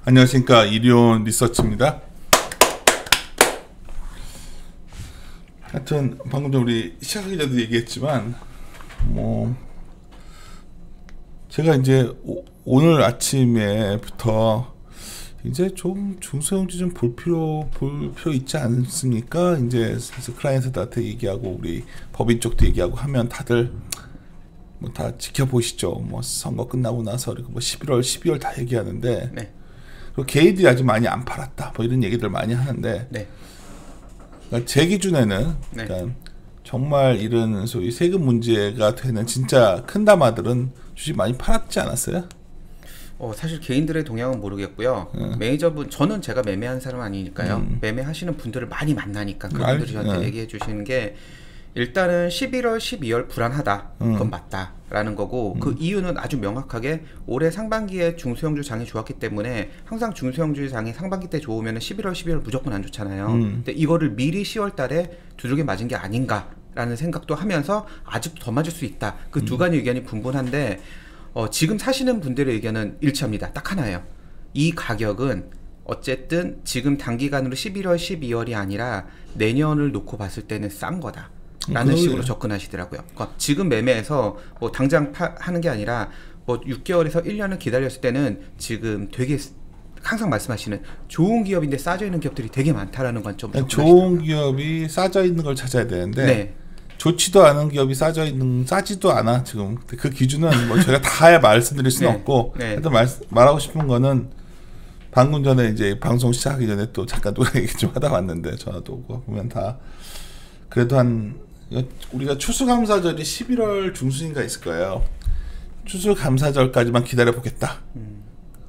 안녕하십니까, 이리온 리서치입니다. 하여튼 방금 전 우리 시작하기 전에도 얘기했지만 제가 이제 오늘 아침에부터 이제 좀 중소형주 좀 볼 필요 있지 않습니까? 이제 클라이언트들한테 얘기하고 우리 법인 쪽도 얘기하고 하면 다들 뭐 다 지켜보시죠. 뭐 선거 끝나고 나서 그리고 뭐 11월, 12월 다 얘기하는데, 네. 그리고 개인들이 아직 많이 안 팔았다, 뭐 이런 얘기들 많이 하는데, 네. 그러니까 제 기준에는 네. 그러니까 정말 이런 소위 세금 문제가 되는 진짜 큰 담화들은 주식 많이 팔았지 않았어요? 사실 개인들의 동향은 모르겠고요. 매니저분, 저는 제가 매매한 사람 아니니까요. 매매하시는 분들을 많이 만나니까 그분들이 저한테 얘기해 주시는 게, 일단은 11월, 12월 불안하다. 그건 맞다라는 거고, 그 이유는 아주 명확하게 올해 상반기에 중소형주 장이 좋았기 때문에, 항상 중소형주 장이 상반기 때 좋으면 11월, 12월 무조건 안 좋잖아요. 근데 이거를 미리 10월 달에 두들겨 맞은 게 아닌가라는 생각도 하면서 아직 더 맞을 수 있다. 그 두 가지 의견이 분분한데, 지금 사시는 분들의 의견은 일치합니다. 딱 하나예요. 이 가격은 어쨌든 지금 단기간으로 11월, 12월이 아니라 내년을 놓고 봤을 때는 싼 거다 라는 식으로 접근하시더라고요. 그러니까 지금 매매해서 뭐 당장 하는 게 아니라 뭐 6개월에서 1년을 기다렸을 때는 지금 되게 항상 말씀하시는 좋은 기업인데 싸져 있는 기업들이 되게 많다라는 관점으로 좋은 기업이 싸져 있는 걸 찾아야 되는데, 네. 좋지도 않은 기업이 싸지도 않아. 지금 그 기준은 뭐 제가 다 말씀드릴 수는 네. 없고, 네. 하여튼 말하고 싶은 거는, 방금 전에 이제 방송 시작하기 전에 또 잠깐 노래 얘기 좀 하다 왔는데, 전화도 오고 보면 다 그래도 우리가 추수감사절이 11월 중순인가 있을 거예요. 추수감사절까지만 기다려 보겠다.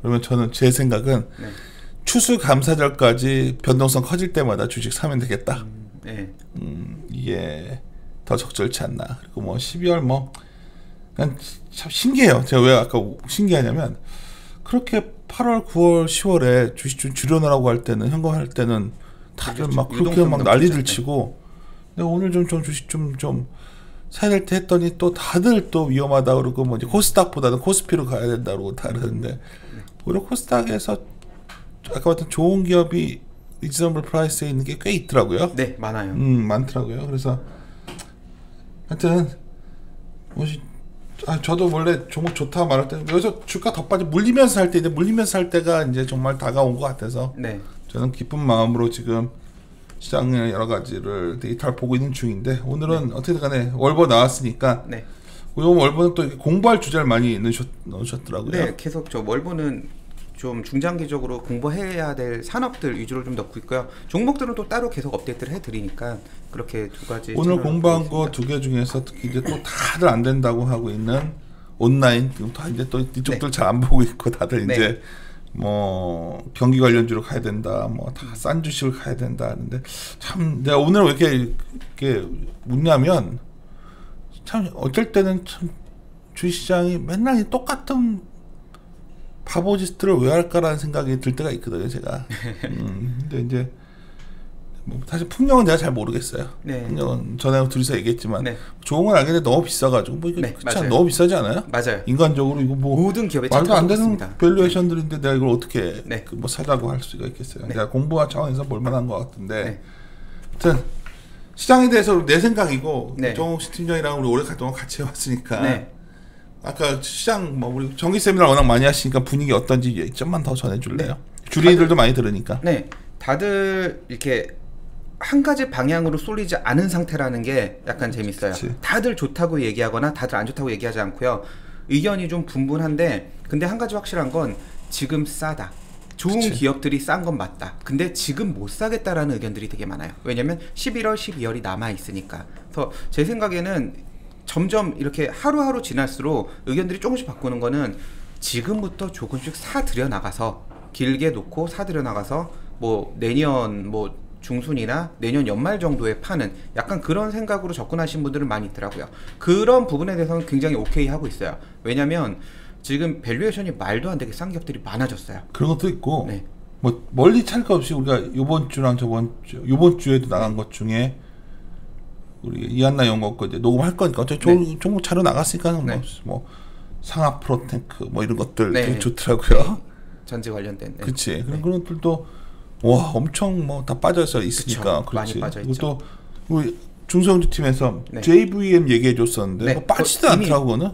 그러면 저는 제 생각은 추수감사절까지 변동성 커질 때마다 주식 사면 되겠다. 이게 더 적절치 않나. 그리고 뭐 12월 그냥 참 신기해요. 제가 왜 아까 신기하냐면, 그렇게 8월, 9월, 10월에 주식 좀 줄여놓으라고 할 때는, 현금할 때는 다들 막 그렇게 막 난리들 치고, 내가 오늘 좀 주식 좀 사야 될 때 했더니 또 다들 또 위험하다 그러고, 뭐 이제 코스닥보다는 코스피로 가야 된다 그러고 다 그러는데, 오히려 코스닥에서 아까 봤던 좋은 기업이 리즈너블 프라이스에 있는 게 꽤 있더라고요. 네, 많아요. 많더라고요. 그래서 하여튼 저도 원래 종목 좋다 말할 때 여기서 주가 더 빠져 물리면서 할 때, 이제 물리면서 할 때가 이제 정말 다가온 것 같아서, 저는 기쁜 마음으로 지금 시장의 여러 가지를 데이터를 보고 있는 중인데, 오늘은 어떻게든 간에 월보 나왔으니까, 이번 월보는 또 공부할 주제를 많이 넣으셨더라고요. 네, 계속 저 월보는 좀 중장기적으로 공부해야 될 산업들 위주로 좀 넣고 있고요. 종목들은 또 따로 계속 업데이트를 해드리니까 그렇게 두 가지. 오늘 공부한 거 두 개 중에서 특히 이제 또 다들 안 된다고 하고 있는 온라인, 다 이제 또 이쪽들 잘 안 보고 있고, 다들 이제 뭐 경기 관련주로 가야 된다, 뭐 다 싼 주식을 가야 된다 하는데, 참 내가 오늘 왜 이렇게 묻냐면, 참 어쩔 때는 참 주식시장이 맨날 똑같은 바보짓들을 왜 할까라는 생각이 들 때가 있거든요, 제가. 근데 이제 뭐 사실 풍력은 내가 잘 모르겠어요. 풍력은 전에 둘이서 얘기했지만, 좋은 건 알겠는데 너무 비싸가지고 뭐 이거 그렇지 너무 비싸지 않아요? 맞아요. 인간적으로 이거 뭐 모든 기업에 말도 안 되는 있습니다. 밸류에이션들인데 내가 이걸 어떻게 뭐 사자고 할 수가 있겠어요? 내가 공부와 차원에서 볼만한 것 같은데, 하여튼 시장에 대해서 내 생각이고, 정옥시 팀장이랑 우리 오랫동안 같이 해왔으니까. 아까 시장 우리 정기 세미나 워낙 많이 하시니까 분위기 어떤지 좀만 더 전해줄래요? 주리들도 많이 들으니까. 다들 이렇게 한 가지 방향으로 쏠리지 않은 상태라는 게 약간 재밌어요. 다들 좋다고 얘기하거나 다들 안 좋다고 얘기하지 않고요. 의견이 좀 분분한데, 근데 한 가지 확실한 건 지금 싸다. 좋은 기업들이 싼 건 맞다. 근데 지금 못 사겠다라는 의견들이 되게 많아요. 왜냐면 11월, 12월이 남아 있으니까. 그래서 제 생각에는 점점 이렇게 하루하루 지날수록 의견들이 조금씩 바꾸는 거는, 지금부터 조금씩 사들여 나가서, 길게 놓고 사들여 나가서 뭐 내년 뭐 중순이나 내년 연말 정도에 파는, 약간 그런 생각으로 접근하신 분들은 많이 있더라고요. 그런 부분에 대해서는 굉장히 오케이 하고 있어요. 왜냐면 지금 밸류에이션이 말도 안 되게 싼 기업들이 많아졌어요. 그런 것도 있고, 뭐 멀리 찰 거 없이 우리가 이번 주랑 이번 주에도 나간 것 중에, 우리 이한나 연구원 거 이제 녹음할 거니까 어차피 종목 차로 나갔으니까, 뭐 상하 프로테크 뭐 이런 것들 되게 좋더라고요. 전지 관련된. 네. 그치. 그런 것들도 와 엄청 뭐 다 빠져서 있으니까. 그쵸. 많이 빠져 있죠. 또 우리 중소형주 팀에서 네. JVM 얘기해줬었는데 네. 뭐 빠지지도 않더라고 그거는.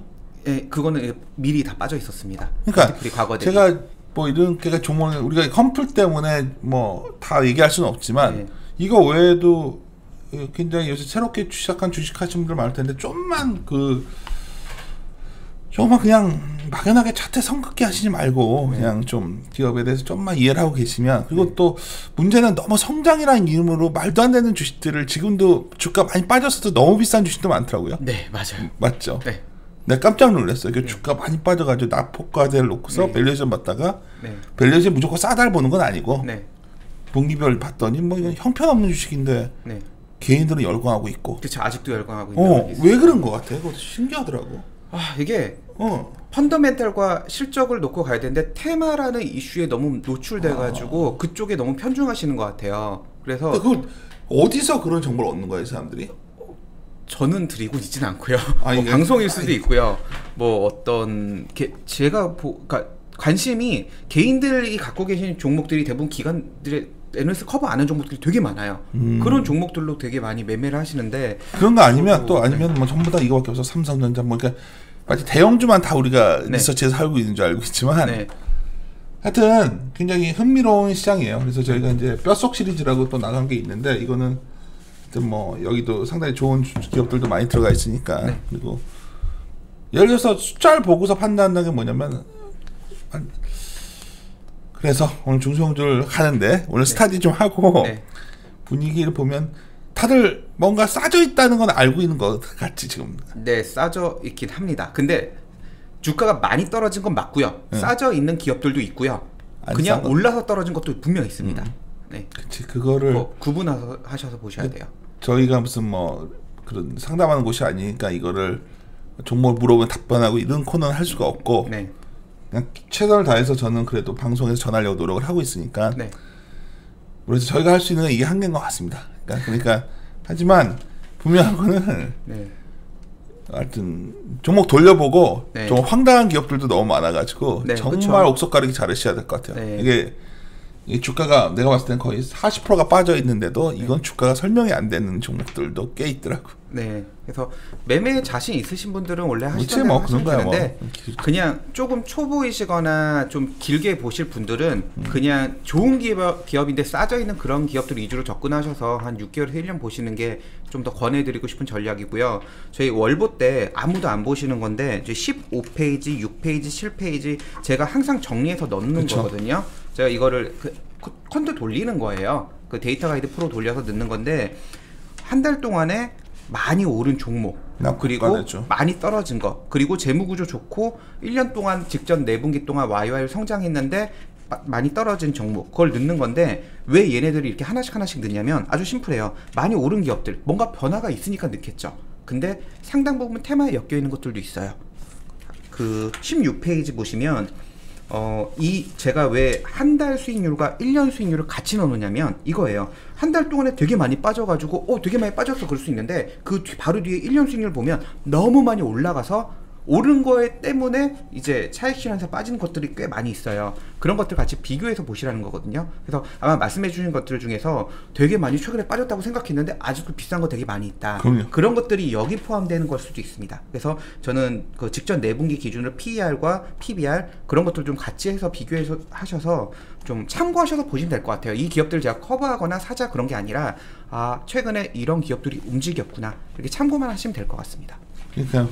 예, 그거는 미리 다 빠져 있었습니다. 그러니까 과거 제가 뭐 이런 개가 종목을 우리가 컴플 때문에 뭐 다 얘기할 수는 없지만 네. 이거 외에도 굉장히 요새 새롭게 시작한 주식하시는 분들 많을 텐데 조금만 그냥 막연하게 차트 성급게 하시지 말고 그냥 좀 기업에 대해서 좀만 이해를 하고 계시면 그리고 또 문제는 너무 성장이라는 이름으로 말도 안 되는 주식들을 지금도 주가 많이 빠졌어도 너무 비싼 주식도 많더라고요. 네, 맞아요. 맞죠? 네. 내가 깜짝 놀랐어요. 주가 많이 빠져가지고 낙폭과대를 놓고서 밸류에이션 봤다가 밸류에이션 무조건 싸다를 보는 건 아니고 분기별 봤더니 뭐 이건 형편없는 주식인데 개인들은 열광하고 있고. 그렇죠. 아직도 열광하고 있는. 왜 그런 것 같아? 그것도 신기하더라고. 이게 펀더멘탈과 실적을 놓고 가야 되는데 테마라는 이슈에 너무 노출돼가지고 그쪽에 너무 편중하시는 것 같아요. 그래서 그걸 어디서 그런 정보를 얻는 거예요, 사람들이? 저는 드리고 있지는 않고요. 뭐 방송일 수도 있고요. 뭐 어떤 제가 그러니까 관심이 개인들이 갖고 계신 종목들이 대부분 기관들의 애널리스트 커버 안 하는 종목들이 되게 많아요. 그런 종목들로 되게 많이 매매를 하시는데 그런 거 아니면 또 아니면 뭐 전부 다 이거밖에 없어. 삼성전자 뭐 그러니까 마치 대형주만 다 우리가 리서치에서 살고 있는 줄 알고 있지만 하여튼 굉장히 흥미로운 시장이에요. 그래서 저희가 이제 뼛속 시리즈라고 또 나간 게 있는데 이거는 뭐 여기도 상당히 좋은 기업들도 많이 들어가 있으니까 그리고 예를 들어서 숫자를 보고서 판단한다는 게 뭐냐면 그래서 오늘 중소형주를 하는데 오늘 스타디 좀 하고 분위기를 보면 다들 뭔가 싸져 있다는 건 알고 있는 것 같지 지금. 네, 싸져 있긴 합니다. 근데 주가가 많이 떨어진 건 맞고요. 싸져 있는 기업들도 있고요. 그냥 올라서 떨어진 것도 분명 있습니다. 네. 그치, 그거를 구분하셔서 보셔야 돼요. 저희가 무슨 뭐 그런 상담하는 곳이 아니니까 이거를 종목 물어보면 답변하고 이런 코너는 할 수가 없고 그냥 최선을 다해서 저는 그래도 방송에서 전하려고 노력을 하고 있으니까 그래서 저희가 할 수 있는 건 이게 한계인 것 같습니다. 그러니까 하지만 분명한 거는 하여튼 종목 돌려보고 좀 황당한 기업들도 너무 많아가지고 정말 옥석 가리기 잘하셔야 될 것 같아요. 이게 이 주가가 내가 봤을 땐 거의 40%가 빠져 있는데도 이건 주가가 설명이 안 되는 종목들도 꽤 있더라고. 네. 그래서 매매에 자신 있으신 분들은 원래 하시던 뭐 하시면 되는데 그냥 조금 초보이시거나 좀 길게 보실 분들은 그냥 좋은 기업인데 싸져 있는 그런 기업들 위주로 접근하셔서 한 6개월에서 1년 보시는 게 좀 더 권해드리고 싶은 전략이고요. 저희 월보 때 아무도 안 보시는 건데 이제 15페이지, 6페이지, 7페이지 제가 항상 정리해서 넣는 거거든요. 제가 이거를 컨트 돌리는 거예요. 그 데이터 가이드 프로 돌려서 넣는 건데 한 달 동안에 많이 오른 종목 그리고 많이 떨어진 거 그리고 재무구조 좋고 1년 동안 직전 4분기 동안 YY 성장했는데 많이 떨어진 종목 그걸 넣는 건데 왜 얘네들이 이렇게 하나씩 넣냐면 아주 심플해요. 많이 오른 기업들 뭔가 변화가 있으니까 넣겠죠. 근데 상당 부분 테마에 엮여 있는 것들도 있어요. 그 16페이지 보시면 제가 왜 한 달 수익률과 1년 수익률을 같이 넣느냐면 이거예요. 한 달 동안에 되게 많이 빠져가지고 되게 많이 빠졌어 그럴 수 있는데 그 바로 뒤에 1년 수익률 보면 너무 많이 올라가서 오른 거에 때문에 이제 차익 실현에서 빠지는 것들이 꽤 많이 있어요. 그런 것들 같이 비교해서 보시라는 거거든요. 그래서 아마 말씀해 주신 것들 중에서 되게 많이 최근에 빠졌다고 생각했는데 아직도 비싼 거 되게 많이 있다. 그런 것들이 여기 포함되는 걸 수도 있습니다. 그래서 저는 그 직전 4분기 기준으로 PER과 PBR 그런 것들 좀 같이 해서 비교해서 하셔서 좀 참고하셔서 보시면 될 것 같아요. 이 기업들을 제가 커버하거나 사자 그런 게 아니라 최근에 이런 기업들이 움직였구나 이렇게 참고만 하시면 될 것 같습니다. 그러니까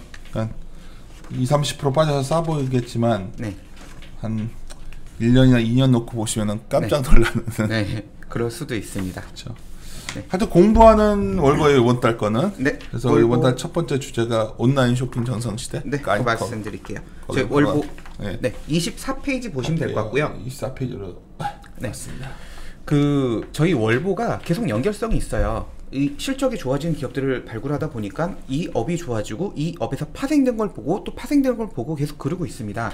20-30% 빠져서 싸 보이겠지만 한 1년이나 2년 놓고 보시면 깜짝 놀라는 그럴 수도 있습니다. 그렇죠. 하여튼 공부하는 월거예요 이번 달 거는. 그래서 월보. 이번 달 첫 번째 주제가 온라인 쇼핑 전성시대. 그 말씀드릴게요. 저희 월보 24페이지 보시면 될 것 같고요. 24페이지로 맞습니다. 그 저희 월보가 계속 연결성이 있어요. 이 실적이 좋아진 기업들을 발굴하다 보니까 이 업이 좋아지고 이 업에서 파생된 걸 보고 또 파생된 걸 보고 계속 그러고 있습니다.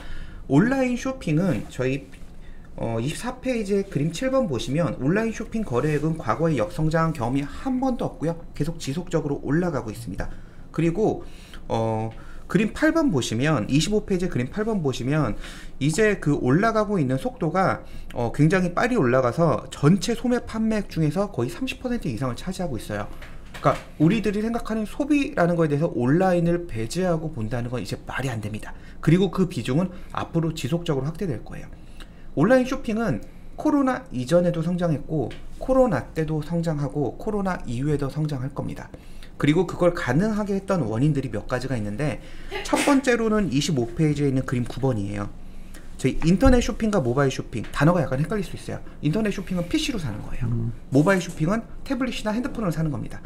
온라인 쇼핑은 저희 24페이지의 그림 7번 보시면 온라인 쇼핑 거래액은 과거의 역성장 경험이 한 번도 없고요. 계속 지속적으로 올라가고 있습니다. 그리고 그림 8번 보시면 25페이지 그림 8번 보시면 이제 그 올라가고 있는 속도가 굉장히 빨리 올라가서 전체 소매 판매액 중에서 거의 30% 이상을 차지하고 있어요. 그러니까 우리들이 생각하는 소비라는 거에 대해서 온라인을 배제하고 본다는 건 이제 말이 안 됩니다. 그리고 그 비중은 앞으로 지속적으로 확대될 거예요. 온라인 쇼핑은 코로나 이전에도 성장했고 코로나 때도 성장하고 코로나 이후에도 성장할 겁니다. 그리고 그걸 가능하게 했던 원인들이 몇 가지가 있는데, 첫 번째로는 25페이지에 있는 그림 9번이에요. 저희 인터넷 쇼핑과 모바일 쇼핑, 단어가 약간 헷갈릴 수 있어요. 인터넷 쇼핑은 PC로 사는 거예요. 모바일 쇼핑은 태블릿이나 핸드폰으로 사는 겁니다.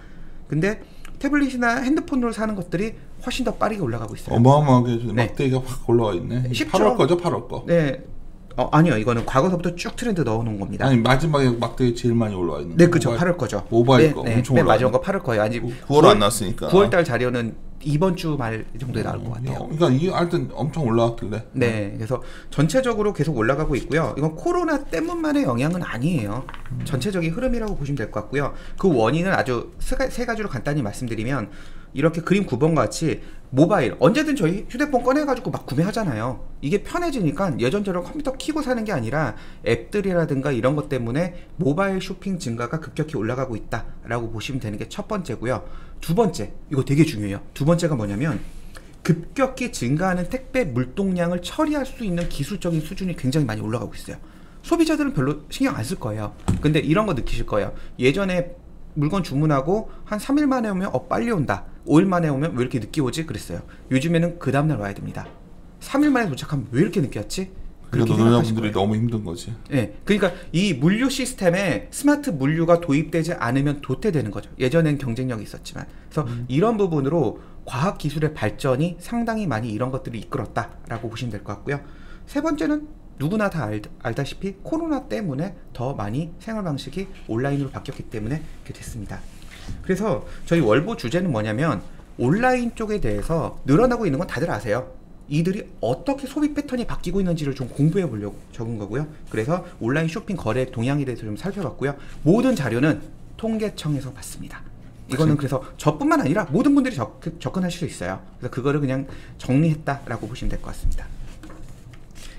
근데 태블릿이나 핸드폰으로 사는 것들이 훨씬 더 빠르게 올라가고 있어요. 어마어마하게 막대기가 확 올라와 있네. 8월 거죠, 8월 거. 네. 아니요, 이거는 과거서부터 쭉 트렌드 넣어놓은 겁니다. 아니, 마지막에 막대기 제일 많이 올라와 있는. 네, 그렇죠. 8월 거죠. 모바일 거 엄청 올라와. 마지막 거 8월 거예요. 아직 9월 안 났으니까. 9월달 자료는 이번 주 말 정도에 나올 것 같아요. 그러니까 이 하여튼 엄청 올라왔길래. 네, 그래서 전체적으로 계속 올라가고 있고요. 이건 코로나 때문만의 영향은 아니에요. 전체적인 흐름이라고 보시면 될 것 같고요. 그 원인은 아주 세 가지로 간단히 말씀드리면, 이렇게 그림 9번과 같이 모바일, 언제든 저희 휴대폰 꺼내가지고 막 구매하잖아요. 이게 편해지니까 예전처럼 컴퓨터 켜고 사는 게 아니라 앱들이라든가 이런 것 때문에 모바일 쇼핑 증가가 급격히 올라가고 있다라고 보시면 되는 게 첫 번째고요. 두 번째, 이거 되게 중요해요. 두 번째가 뭐냐면, 급격히 증가하는 택배 물동량을 처리할 수 있는 기술적인 수준이 굉장히 많이 올라가고 있어요. 소비자들은 별로 신경 안 쓸 거예요. 근데 이런 거 느끼실 거예요. 예전에 물건 주문하고 한 3일 만에 오면 빨리 온다, 5일 만에 오면 왜 이렇게 늦게 오지 그랬어요. 요즘에는 그 다음날 와야 됩니다. 3일 만에 도착하면 왜 이렇게 늦게 왔지? 그렇게 생각하실 거예요. 너무 힘든 거지. 네, 그러니까 이 물류 시스템에 스마트 물류가 도입되지 않으면 도태되는 거죠. 예전엔 경쟁력이 있었지만. 그래서 이런 부분으로 과학기술의 발전이 상당히 많이 이런 것들을 이끌었다라고 보시면 될 것 같고요. 세 번째는 누구나 다 알다시피 코로나 때문에 더 많이 생활 방식이 온라인으로 바뀌었기 때문에 이렇게 됐습니다. 그래서 저희 월보 주제는 뭐냐면, 온라인 쪽에 대해서 늘어나고 있는 건 다들 아세요. 이들이 어떻게 소비 패턴이 바뀌고 있는지를 좀 공부해 보려고 적은 거고요. 그래서 온라인 쇼핑 거래 동향에 대해서 좀 살펴봤고요. 모든 자료는 통계청에서 봤습니다. 이거는 그래서 저뿐만 아니라 모든 분들이 접근하실 수 있어요. 그래서 그거를 그냥 정리했다라고 보시면 될 것 같습니다.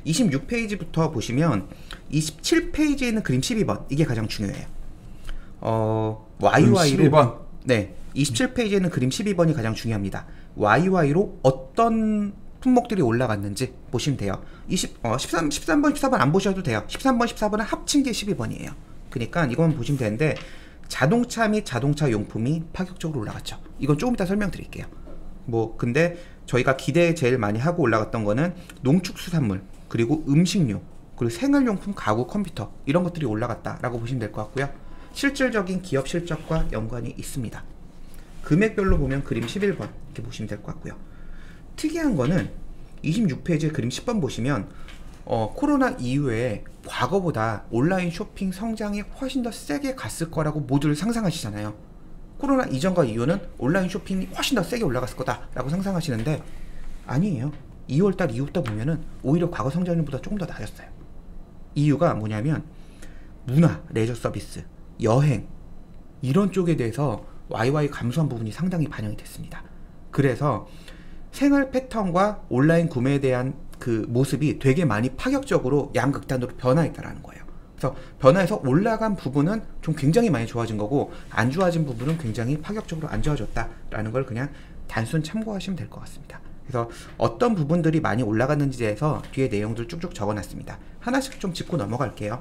26페이지부터 보시면 27페이지에 있는 그림 12번, 이게 가장 중요해요. YY로 12번. 네, 27페이지에 있는 그림 12번이 가장 중요합니다. YY로 어떤 품목들이 올라갔는지 보시면 돼요. 13번, 14번 안 보셔도 돼요. 13번, 14번은 합친 게 12번이에요. 그러니까 이건 보시면 되는데, 자동차 및 자동차 용품이 파격적으로 올라갔죠. 이건 조금 이따 설명드릴게요. 근데 저희가 기대 제일 많이 하고 올라갔던 거는 농축수산물, 그리고 음식료, 그리고 생활용품, 가구, 컴퓨터, 이런 것들이 올라갔다라고 보시면 될 것 같고요. 실질적인 기업 실적과 연관이 있습니다. 금액별로 보면 그림 11번 이렇게 보시면 될 것 같고요. 특이한 거는 26페이지에 그림 10번 보시면 코로나 이후에 과거보다 온라인 쇼핑 성장이 훨씬 더 세게 갔을 거라고 모두를 상상하시잖아요. 코로나 이전과 이후는 온라인 쇼핑이 훨씬 더 세게 올라갔을 거다라고 상상하시는데, 아니에요. 2월달 이후부터 보면은 오히려 과거 성장률보다 조금 더 낮았어요. 이유가 뭐냐면, 문화, 레저 서비스, 여행, 이런 쪽에 대해서 YY 감소한 부분이 상당히 반영이 됐습니다. 그래서 생활 패턴과 온라인 구매에 대한 그 모습이 되게 많이 파격적으로 양극단으로 변화했다라는 거예요. 그래서 변화해서 올라간 부분은 좀 굉장히 많이 좋아진 거고, 안 좋아진 부분은 굉장히 파격적으로 안 좋아졌다라는 걸 그냥 단순 참고하시면 될 것 같습니다. 그래서 어떤 부분들이 많이 올라갔는지에 대해서 뒤에 내용들 쭉쭉 적어놨습니다. 하나씩 좀 짚고 넘어갈게요.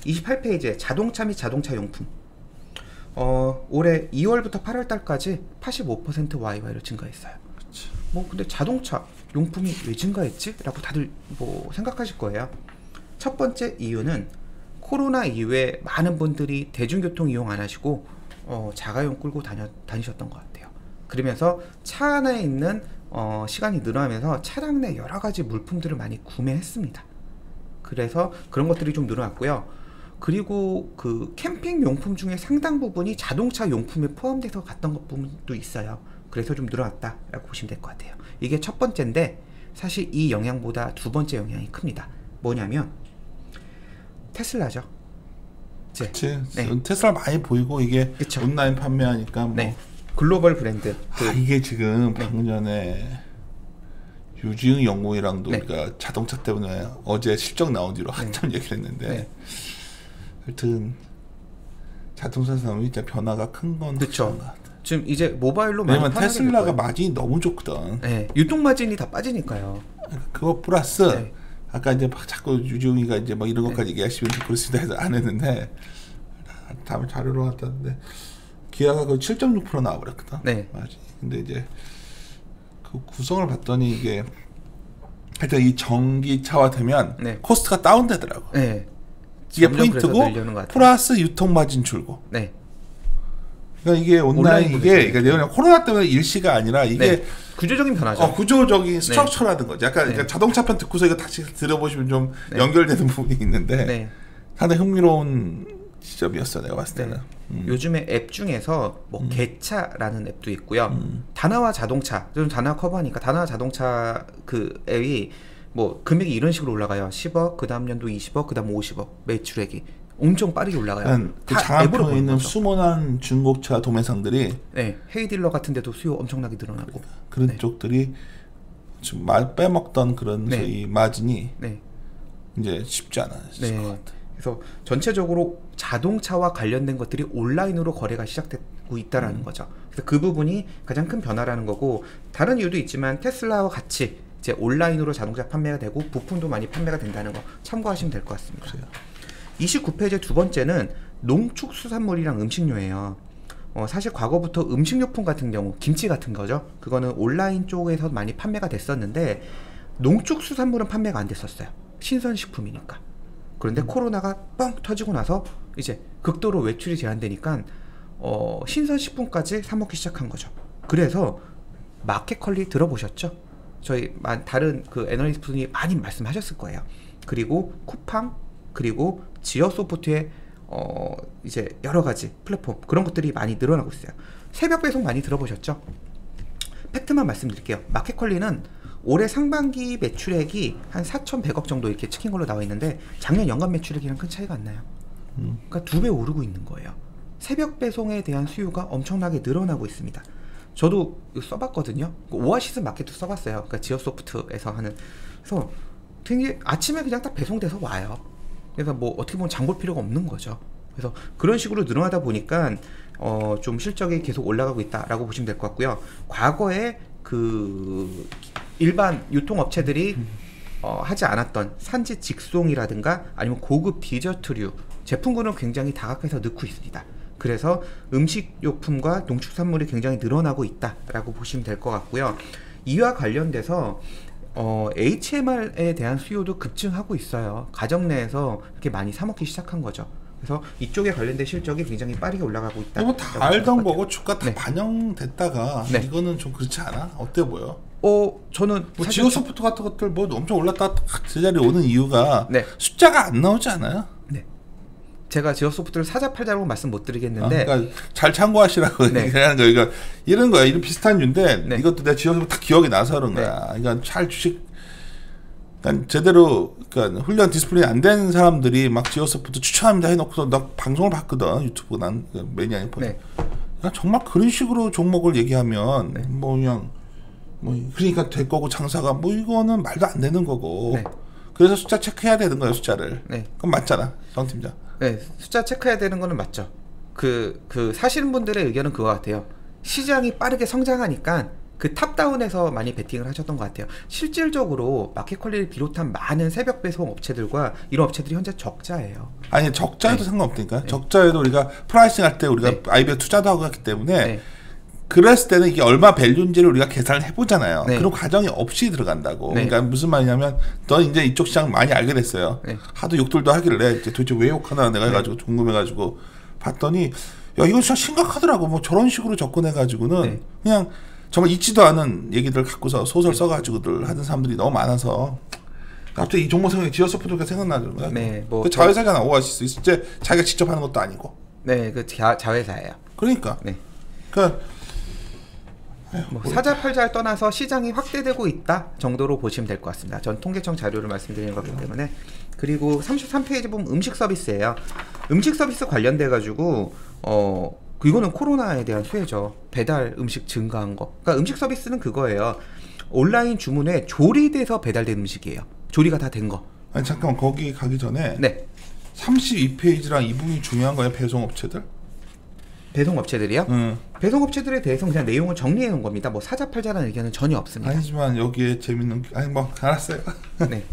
28페이지에 자동차 및 자동차 용품, 올해 2월부터 8월달까지 85% YY로 증가했어요. 그치. 근데 자동차 용품이 왜 증가했지? 라고 다들 생각하실 거예요. 첫 번째 이유는 코로나 이후에 많은 분들이 대중교통 이용 안 하시고 자가용 끌고 다니셨던 것 같아요. 그러면서 차 안에 있는 시간이 늘어나면서 차량 내 여러 가지 물품들을 많이 구매했습니다. 그래서 그런 것들이 좀 늘어났고요. 그리고 그 캠핑 용품 중에 상당 부분이 자동차 용품에 포함돼서 갔던 부분도 있어요. 그래서 좀 늘어났다라고 보시면 될 것 같아요. 이게 첫 번째인데, 사실 이 영향보다 두 번째 영향이 큽니다. 뭐냐면 테슬라죠. 그치. 네. 테슬라 많이 보이고, 이게 그쵸. 온라인 판매하니까 네. 글로벌 브랜드. 이게 지금 방금 전에 유지흥 연구이랑도 우리가 자동차 때문에 어제 실적 나온 뒤로 한참 얘기를 했는데 하여튼 자동차 산업이 진짜 변화가 큰 건 그렇죠. 지금 이제 모바일로 많이 왜냐면 테슬라가 마진이 너무 좋거든. 네, 유통 마진이 다 빠지니까요. 그거 플러스 아까 이제 막 자꾸 유지웅이가 이제 막 이런 것까지 얘기하시면 그렇습니다 해서 안 했는데 다음에 자료로 왔다는데 기아가 그 7.6% 나와버렸거든. 네. 맞지. 근데 이제 그 구성을 봤더니 이게 하여튼 이 전기차화 되면 코스트가 다운되더라고. 네. 이게 포인트고 플러스 유통 마진 줄고. 네. 그러니까 이게 온라인 이게 그러니까 코로나 때문에 일시가 아니라 이게 구조적인 변화죠. 구조적인 스트럭처라는 거죠. 약간 그러니까 자동차 편 듣고서 이거 다시 들어보시면 좀 연결되는 부분이 있는데 상당히 흥미로운 지점이었어 내가 봤을 때는. 요즘에 앱 중에서 뭐 개차라는 앱도 있고요. 다나와 자동차, 좀 다나 커버하니까 다나와 자동차 그 앱이 뭐 금액이 이런 식으로 올라가요. 10억, 그 다음 연도 20억, 그 다음 50억 매출액이 엄청 빠르게 올라가요. 그 장안평에 있는 수mon한 중고차 도매상들이 헤이딜러 같은 데도 수요 엄청나게 늘어나고 그런 쪽들이 좀 빼먹던 그런 이 마진이 이제 쉽지 않아질 것 같아. 그래서 전체적으로 자동차와 관련된 것들이 온라인으로 거래가 시작되고 있다라는 거죠. 그래서 그 부분이 가장 큰 변화라는 거고, 다른 이유도 있지만 테슬라와 같이 이제 온라인으로 자동차 판매가 되고 부품도 많이 판매가 된다는 거 참고하시면 될 것 같습니다. 그래요. 29페이지 두 번째는 농축수산물이랑 음식료예요. 사실 과거부터 음식료품 같은 경우, 김치 같은 거죠. 그거는 온라인 쪽에서 많이 판매가 됐었는데 농축수산물은 판매가 안 됐었어요. 신선식품이니까. 그런데 코로나가 뻥 터지고 나서 이제 극도로 외출이 제한되니까 신선식품까지 사 먹기 시작한 거죠. 그래서 마켓컬리 들어보셨죠? 저희 다른 그 애널리스트 분이 많이 말씀하셨을 거예요. 그리고 쿠팡, 그리고 지어소프트의 이제 여러 가지 플랫폼, 그런 것들이 많이 늘어나고 있어요. 새벽 배송 많이 들어보셨죠? 팩트만 말씀드릴게요. 마켓컬리는 올해 상반기 매출액이 한 4,100억 정도 이렇게 찍힌 걸로 나와 있는데 작년 연간 매출액이랑 큰 차이가 안 나요. 그러니까 2배 오르고 있는 거예요. 새벽 배송에 대한 수요가 엄청나게 늘어나고 있습니다. 저도 이거 써봤거든요. 오아시스 마켓도 써봤어요. 그러니까 지어소프트에서 하는. 그래서 되게 아침에 그냥 딱 배송돼서 와요. 그래서 뭐 어떻게 보면 장 볼 필요가 없는 거죠. 그래서 그런 식으로 늘어나다 보니까 좀 실적이 계속 올라가고 있다라고 보시면 될 것 같고요. 과거에 그 일반 유통업체들이 하지 않았던 산지 직송이라든가 아니면 고급 디저트류 제품군을 굉장히 다각화해서 넣고 있습니다. 그래서 음식료품과 농축산물이 굉장히 늘어나고 있다라고 보시면 될 것 같고요. 이와 관련돼서 HMR에 대한 수요도 급증하고 있어요. 가정 내에서 이렇게 많이 사 먹기 시작한 거죠. 그래서 이쪽에 관련된 실적이 굉장히 빠르게 올라가고 있다. 이거 다 알던 거고 주가 다 반영됐다가 이거는 좀 그렇지 않아? 어때 보여? 저는 뭐 지오소프트 같은 것들 뭐 엄청 올랐다 제자리 오는 이유가 숫자가 안 나오지 않아요? 제가 지오소프트를 사자팔자라고 말씀 못 드리겠는데 그러니까 잘 참고하시라고 얘기하는 거예요. 그러니까 이런 거야. 이런 비슷한 유인데 이것도 내가 지오소프트 다 기억이 나서 그런 거야. 그러니까 잘 그러니까 제대로 그러니까 훈련 디스플레이 안 된 사람들이 막 지오소프트 추천합니다 해놓고서 나 방송을 봤거든. 유튜브 난 매니아인 보서. 정말 그런 식으로 종목을 얘기하면 뭐 그냥 뭐 그러니까 될 거고 장사가 뭐 이거는 말도 안 되는 거고. 그래서 숫자 체크해야 되는 거예요, 숫자를. 그럼 맞잖아, 정 팀장. 숫자 체크해야 되는 거는 맞죠. 그 사시는 분들의 의견은 그거 같아요. 시장이 빠르게 성장하니까 그 탑다운에서 많이 베팅을 하셨던 것 같아요. 실질적으로 마켓컬리를 비롯한 많은 새벽 배송 업체들과 이런 업체들이 현재 적자예요. 아니 적자에도 상관없다니까. 적자에도 우리가 프라이싱 할 때 우리가 IB에 투자도 하고 했기 때문에 그랬을 때는 이게 얼마 밸류인지를 우리가 계산을 해보잖아요. 그런 과정이 없이 들어간다고. 그러니까 무슨 말이냐면 너 이제 이쪽 시장 많이 알게 됐어요. 하도 욕들도 하길래 이제 도대체 왜 욕하나 내가 해가지고 궁금해가지고 봤더니 야 이거 진짜 심각하더라고. 뭐 저런 식으로 접근해가지고는 그냥 정말 있지도 않은 얘기들 갖고서 소설 써가지고들 하는 사람들이 너무 많아서 갑자기 이 종목 생각이 지어소프트가 생각나는 거야. 뭐 그 자회사잖아. 오아시스. 실제 자기가 직접 하는 것도 아니고. 그 자회사예요. 그러니까. 그러니까 뭐 사자팔자를 떠나서 시장이 확대되고 있다 정도로 보시면 될 것 같습니다. 전 통계청 자료를 말씀드리는 거기 때문에. 그리고 33페이지 보면 음식 서비스예요. 음식 서비스 관련돼 가지고 이거는 코로나에 대한 수혜죠. 배달 음식 증가한 거. 그러니까 음식 서비스는 그거예요. 온라인 주문에 조리돼서 배달된 음식이에요. 조리가 다 된 거. 아니 잠깐만, 거기 가기 전에 네. 32페이지랑 이 부분이 중요한 거예요, 배송업체들? 배송업체들이요? 응. 배송업체들에 대해서 그냥 내용을 정리해 놓은 겁니다. 뭐 사자팔자라는 의견은 전혀 없습니다. 아니지만 여기에 재밌는 게, 아니 뭐 알았어요. 네.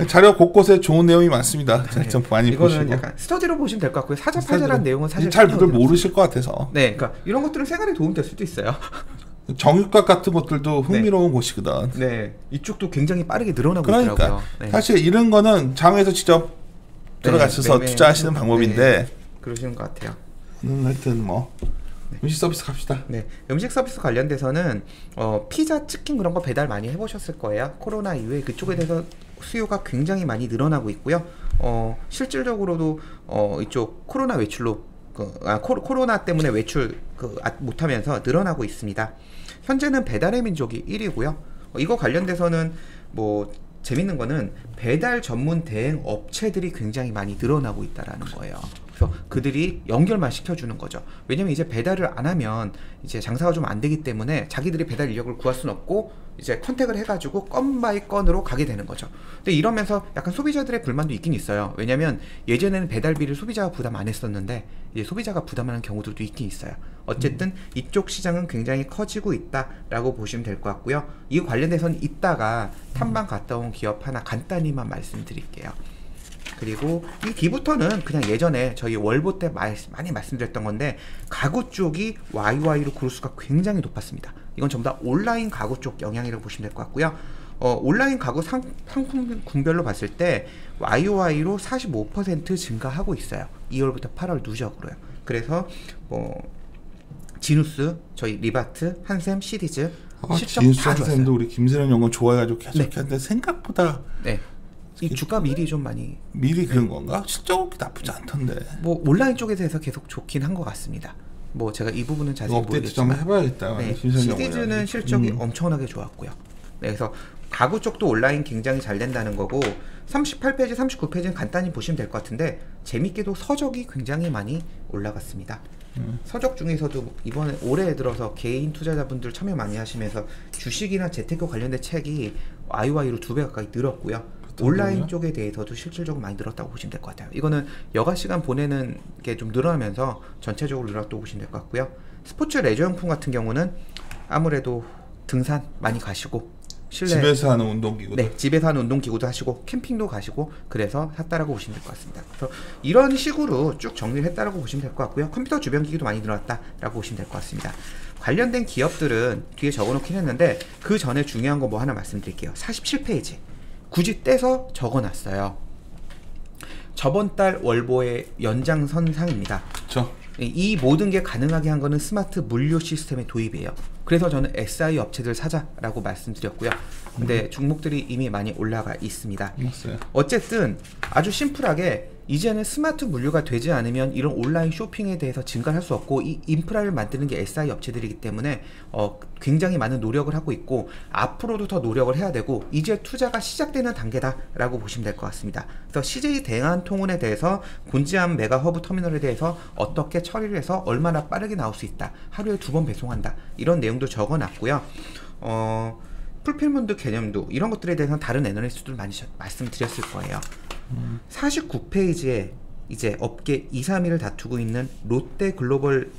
자료 곳곳에 좋은 내용이 많습니다. 네. 좀 많이 이거는 보시고. 약간 스터디로 보시면 될 것 같고요. 사자팔자라는 내용은 사실 잘들 모르실 것 같아서. 네, 그러니까 이런 것들은 생활에 도움 될 수도 있어요. 정육각 같은 것들도 흥미로운 곳이거든. 네, 이쪽도 굉장히 빠르게 늘어나고 그러니까 있더라고요. 네. 사실 이런 거는 장에서 직접 들어가셔서 투자하시는 방법인데 그러시는 것 같아요. 하여튼 뭐 음식 서비스 갑시다. 네, 음식 서비스 관련돼서는 피자, 치킨 그런 거 배달 많이 해보셨을 거예요. 코로나 이후에 그쪽에 대해서 수요가 굉장히 많이 늘어나고 있고요. 실질적으로도 이쪽 코로나 외출로 코로나 때문에 외출 못하면서 늘어나고 있습니다. 현재는 배달의 민족이 1위고요. 이거 관련돼서는 뭐 재밌는 거는 배달 전문 대행 업체들이 굉장히 많이 늘어나고 있다라는 거예요. 그래서 그들이 연결만 시켜주는 거죠. 왜냐면 이제 배달을 안 하면 이제 장사가 좀 안 되기 때문에 자기들이 배달 인력을 구할 수는 없고 이제 컨택을 해가지고 건 바이 건으로 가게 되는 거죠. 근데 이러면서 약간 소비자들의 불만도 있긴 있어요. 왜냐면 예전에는 배달비를 소비자가 부담 안 했었는데 이제 소비자가 부담하는 경우들도 있긴 있어요. 어쨌든 이쪽 시장은 굉장히 커지고 있다라고 보시면 될 것 같고요. 이 관련돼서는 이따가 탐방 갔다 온 기업 하나 간단히만 말씀드릴게요. 그리고 이 뒤부터는 그냥 예전에 저희 월보 때 많이 말씀드렸던 건데 가구 쪽이 YY로 그루수가 굉장히 높았습니다. 이건 전부 다 온라인 가구 쪽 영향이라고 보시면 될 것 같고요. 온라인 가구 상품군별로 봤을 때 YY로 45% 증가하고 있어요. 2월부터 8월 누적으로요. 그래서 뭐 지누스, 저희 리바트, 한샘, 시리즈 지누스, 한샘도 우리 김세련 연구원 좋아해가지고 계속 네. 했는데 생각보다 네. 이 주가 미리 좀 많이 그런 건가? 실적이 나쁘지 않던데. 뭐 온라인 쪽에서 해서 계속 좋긴 한 것 같습니다. 뭐 제가 이 부분은 자세히 업데이트 좀 모르겠지만 해봐야겠다. 네, 시리즈는 실적이 엄청나게 좋았고요. 네, 그래서 가구 쪽도 온라인 굉장히 잘 된다는 거고 38페이지, 39페이지는 간단히 보시면 될 것 같은데 재밌게도 서적이 굉장히 많이 올라갔습니다. 서적 중에서도 이번에 올해 들어서 개인 투자자분들 참여 많이 하시면서 주식이나 재테크 관련된 책이 YY로 2배 가까이 늘었고요. 온라인 쪽에 대해서도 실질적으로 많이 늘었다고 보시면 될 것 같아요. 이거는 여가 시간 보내는 게 좀 늘어나면서 전체적으로 늘었다고 보시면 될 것 같고요. 스포츠 레저용품 같은 경우는 아무래도 등산 많이 가시고 실내 집에서 하는 운동기구. 네, 집에서 하는 운동기구도 하시고 캠핑도 가시고 그래서 샀다라고 보시면 될 것 같습니다. 그래서 이런 식으로 쭉 정리를 했다라고 보시면 될 것 같고요. 컴퓨터 주변 기기도 많이 늘었다라고 보시면 될 것 같습니다. 관련된 기업들은 뒤에 적어놓긴 했는데 그 전에 중요한 거 뭐 하나 말씀드릴게요. 47페이지 굳이 떼서 적어놨어요. 저번 달 월보의 연장선상입니다. 그렇죠. 이 모든 게 가능하게 한 거는 스마트 물류 시스템의 도입이에요. 그래서 저는 SI 업체들 사자라고 말씀드렸고요. 근데 종목들이 이미 많이 올라가 있습니다. 맞아요. 어쨌든 아주 심플하게 이제는 스마트 물류가 되지 않으면 이런 온라인 쇼핑에 대해서 증가할 수 없고 이 인프라를 만드는 게 SI 업체들이기 때문에 굉장히 많은 노력을 하고 있고 앞으로도 더 노력을 해야 되고 이제 투자가 시작되는 단계다라고 보시면 될 것 같습니다. 그래서 CJ 대한통운에 대해서 곤지암 메가 허브 터미널에 대해서 어떻게 처리를 해서 얼마나 빠르게 나올 수 있다. 하루에 2번 배송한다. 이런 내용도 적어놨고요. 풀필문드 개념도 이런 것들에 대해서는 다른 애널리스트들 많이 말씀드렸을 거예요. 49페이지에 이제 업계 2, 3위를 다투고 있는 롯데 글로벌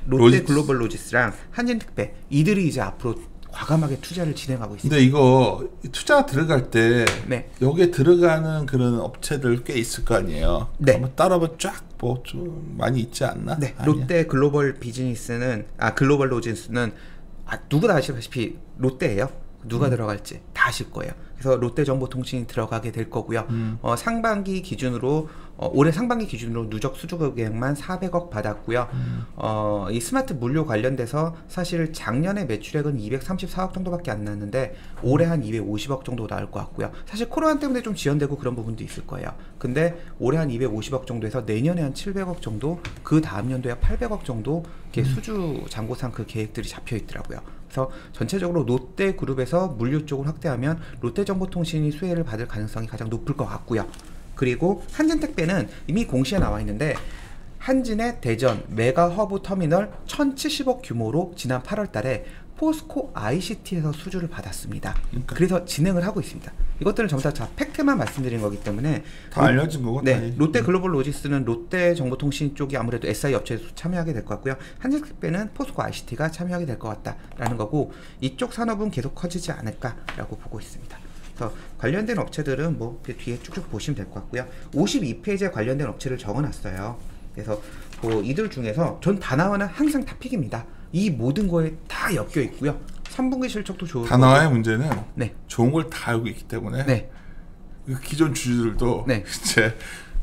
로지스랑 한진특배 이들이 이제 앞으로 과감하게 투자를 진행하고 있습니다. 근데 이거 투자 들어갈 때 네. 여기에 들어가는 그런 업체들 꽤 있을 거 아니에요. 네. 한번 따라봐 쫙 뭐 좀 많이 있지 않나? 네. 아니야? 롯데 글로벌 글로벌 로지스는 누구나 아시다시피 롯데예요. 누가 들어갈지 다 아실 거예요. 그래서 롯데정보통신이 들어가게 될 거고요. 상반기 기준으로 올해 상반기 기준으로 누적 수주 계획만 400억 받았고요. 이 스마트 물류 관련돼서 사실 작년에 매출액은 234억 정도밖에 안 났는데 올해 한 250억 정도 나올 것 같고요. 사실 코로나 때문에 좀 지연되고 그런 부분도 있을 거예요. 근데 올해 한 250억 정도에서 내년에 한 700억 정도, 그 다음 연도에 800억 정도 수주 잔고상 그 계획들이 잡혀 있더라고요. 그래서 전체적으로 롯데그룹에서 물류 쪽을 확대하면 롯데정보통신이 수혜를 받을 가능성이 가장 높을 것 같고요. 그리고 한진택배는 이미 공시에 나와 있는데 한진의 대전 메가 허브 터미널 1,070억 규모로 지난 8월 달에 포스코 ICT에서 수주를 받았습니다. 그러니까. 그래서 진행을 하고 있습니다. 이것들은 전부 다 팩트만 말씀드린 거기 때문에 다 알려진 거고. 네, 롯데 글로벌 로지스는 롯데정보통신 쪽이 아무래도 SI 업체에서 참여하게 될 것 같고요. 한진택배는 포스코 ICT가 참여하게 될 것 같다라는 거고 이쪽 산업은 계속 커지지 않을까라고 보고 있습니다. 그래서 관련된 업체들은 뭐 뒤에 쭉쭉 보시면 될 것 같고요. 52페이지에 관련된 업체를 적어놨어요. 그래서 뭐 이들 중에서 전 다나와는 항상 탑픽입니다. 이 모든 거에 다 엮여 있고요. 3분기 실적도 좋은 다나와의 문제는 네. 좋은 걸 다 알고 있기 때문에 네. 기존 주주들도 네. 이제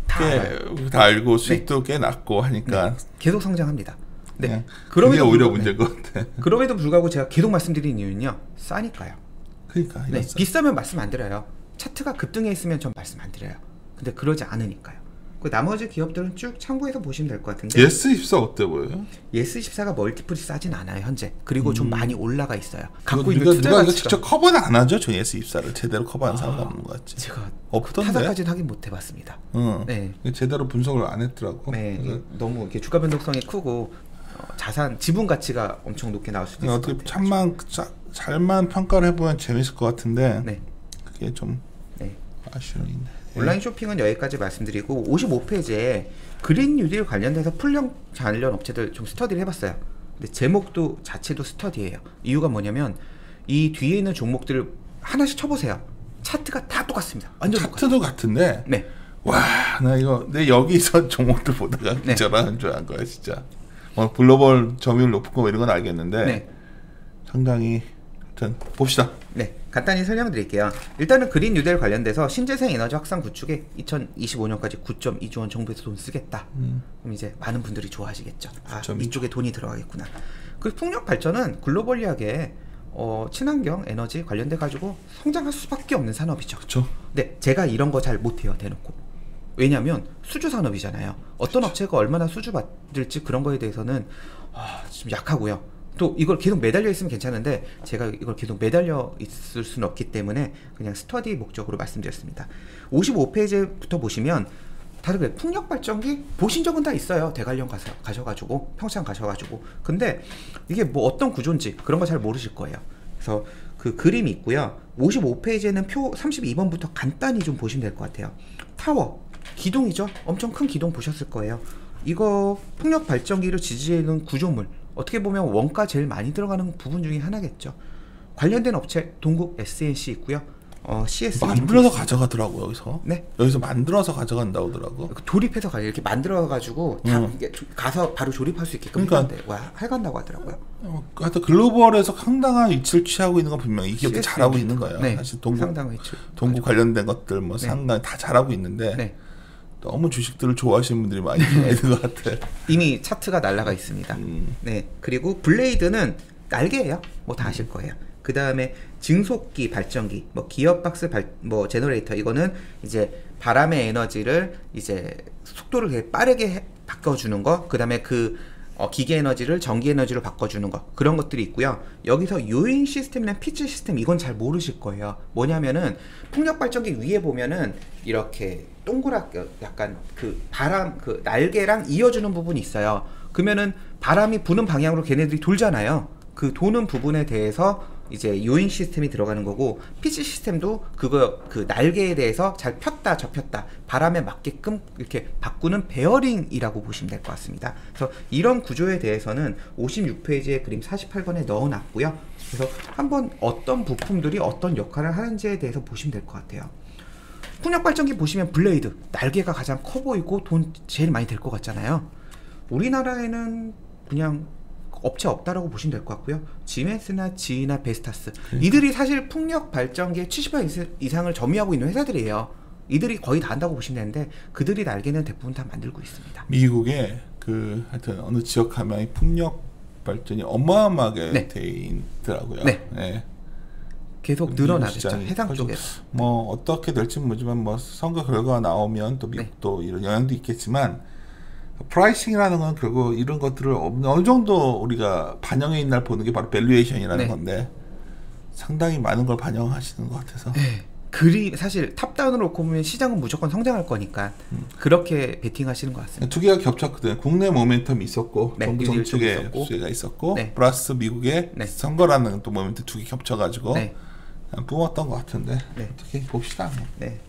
다 알고 수익도 꽤 낮고 하니까 계속 성장합니다. 네. 그게 오히려 문제인 것 같아. 그럼에도 불구하고 제가 계속 말씀드린 이유는요. 싸니까요. 그러니까 네. 비싸면 말씀 안 드려요. 차트가 급등해 있으면 전 말씀 안 드려요. 근데 그러지 않으니까요. 그 나머지 기업들은 쭉 참고해서 보시면 될 것 같은데 예스24 어때 보여요? 예스24가 멀티플이 싸진 않아요 현재. 그리고 좀 많이 올라가 있어요. 갖고 있는 투자 가치가 직접 커버는 안 하죠. 저 예스24를 제대로 커버하는 사람은 없는 것 같지. 제가 없던데? 타사까지는 확인 못 해봤습니다. 네. 제대로 분석을 안 했더라고. 네, 너무 이렇게 주가 변동성이 크고 자산 지분 가치가 엄청 높게 나올 수도 있을 것 같아요. 참만 잘만 평가를 해보면 재밌을 것 같은데 네. 그게 좀 아쉬움이 있네. 온라인 쇼핑은 여기까지 말씀드리고 55페이지에 그린 뉴딜 관련돼서 풀형 관련 업체들 좀 스터디를 해봤어요. 근데 제목도 자체도 스터디예요. 이유가 뭐냐면 이 뒤에 있는 종목들을 하나씩 쳐보세요. 차트가 다 똑같습니다. 완전 차트도 같은데. 네. 와, 나 이거 내 여기서 종목들 보다가 기절하는 줄 안 거야 진짜. 글로벌 점유율 높은 거 이런 건 알겠는데 상당히 하여튼 봅시다. 네, 간단히 설명드릴게요. 일단은 그린 뉴딜 관련돼서 신재생 에너지 확산 구축에 2025년까지 9.2조 원 정부에서 돈 쓰겠다. 그럼 이제 많은 분들이 좋아하시겠죠. 이쪽에 돈이 들어가겠구나. 그 풍력 발전은 글로벌리하게 친환경 에너지 관련돼 가지고 성장할 수밖에 없는 산업이죠. 그렇죠. 네, 제가 이런 거 잘 못해요, 대놓고. 왜냐하면 수주 산업이잖아요. 어떤 업체가 얼마나 수주 받을지 그런 거에 대해서는 좀 약하고요. 또 이걸 계속 매달려 있으면 괜찮은데 제가 이걸 계속 매달려 있을 수는 없기 때문에 그냥 스터디 목적으로 말씀드렸습니다. 55페이지부터 보시면 다들 그래, 풍력 발전기 보신 적은 다 있어요. 대관령 가셔가지고 평창 가셔가지고. 근데 이게 뭐 어떤 구조인지 그런 거 잘 모르실 거예요. 그래서 그 그림이 있고요. 55페이지에는 표 32번부터 간단히 좀 보시면 될 것 같아요. 타워 기둥이죠. 엄청 큰 기둥 보셨을 거예요. 이거 풍력 발전기를 지지해주는 구조물, 어떻게 보면 원가 제일 많이 들어가는 부분 중에 하나겠죠. 관련된 업체 동국 SNC 있고요. CS 만들어서 가져가더라고 여기서. 네. 여기서 만들어서 가져간다고 하더라고. 조립해서 이렇게 만들어가지고 다 가서 바로 조립할 수 있게끔. 그러니까 해간다고 하더라고요. 하여튼 글로벌에서 상당한 위치를 취하고 있는 건 분명히 이 기업이 잘하고 있는 거예요. 네. 사실 상당한 위치. 동국 관련된 것들 뭐 상당히 다 잘하고 있는데 너무 주식들을 좋아하시는 분들이 많이 있는 것 같아. 이미 차트가 날라가 있습니다. 네. 그리고 블레이드는 날개예요. 뭐 다 아실 거예요. 그 다음에 증속기 발전기, 뭐 기어박스 뭐 제너레이터, 이거는 이제 바람의 에너지를 이제 속도를 되게 빠르게 바꿔주는 거. 그 다음에 그 기계 에너지를 전기 에너지로 바꿔주는 거, 그런 것들이 있고요. 여기서 요잉 시스템이나 피치 시스템, 이건 잘 모르실 거예요. 뭐냐면은 풍력 발전기 위에 보면은 이렇게 동그랗게 약간 그 바람 그 날개랑 이어주는 부분이 있어요. 그러면은 바람이 부는 방향으로 걔네들이 돌잖아요. 그 도는 부분에 대해서 이제 요잉 시스템이 들어가는 거고, 피치 시스템도 그 날개에 대해서 잘 폈다 접혔다 바람에 맞게끔 이렇게 바꾸는 베어링이라고 보시면 될 것 같습니다. 그래서 이런 구조에 대해서는 56페이지에 그림 48번에 넣어놨고요. 그래서 한번 어떤 부품들이 어떤 역할을 하는지에 대해서 보시면 될 것 같아요. 풍력 발전기 보시면 블레이드 날개가 가장 커 보이고 돈 제일 많이 될 것 같잖아요. 우리나라에는 그냥 업체 없다라고 보시면 될 것 같고요. 지멘스나 지나 베스타스, 이들이 사실 풍력 발전기의 70% 이상을 점유하고 있는 회사들이에요. 이들이 거의 다 한다고 보시면 되는데 그들이 날개는 대부분 다 만들고 있습니다. 미국에 그 하여튼 어느 지역 가면 풍력 발전이 어마어마하게 돼 있더라고요. 네. 계속 늘어나겠죠. 해상 쪽에서. 뭐 어떻게 될지 모르지만 뭐 선거 결과가 나오면 또 미국도 이런 영향도 있겠지만, 프라이싱이라는 건 결국 이런 것들을 어느 정도 우리가 반영해 있나 보는 게 바로 밸류에이션이라는 건데 상당히 많은 걸 반영하시는 것 같아서. 네. 사실 탑다운으로 놓고 보면 시장은 무조건 성장할 거니까 그렇게 베팅하시는 것 같습니다. 두 개가 겹쳤거든. 국내 모멘텀이 있었고 네, 정부 정책의 수혜가 있었고 네. 플러스 미국의 네. 선거라는 또 모멘트 두 개 겹쳐가지고 네. 뿜었던 것 같은데 네. 어떻게 봅시다. 네.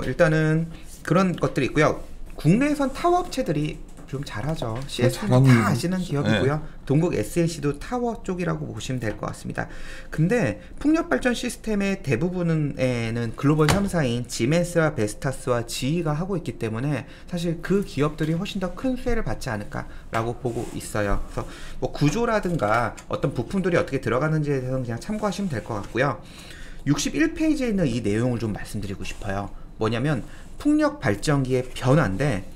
일단은 그런 것들이 있고요. 국내에선 타워 업체들이 좀 잘하죠. CS는 다 아시는 기업이고요. 네. 동국 SNC도 타워 쪽이라고 보시면 될 것 같습니다. 근데 풍력 발전 시스템의 대부분에는 글로벌 3사인 지멘스와 베스타스와 GE가 하고 있기 때문에 사실 그 기업들이 훨씬 더 큰 수혜를 받지 않을까라고 보고 있어요. 그래서 뭐 구조라든가 어떤 부품들이 어떻게 들어가는지에 대해서는 그냥 참고하시면 될 것 같고요. 61페이지에 있는 이 내용을 좀 말씀드리고 싶어요. 뭐냐면 풍력 발전기의 변화인데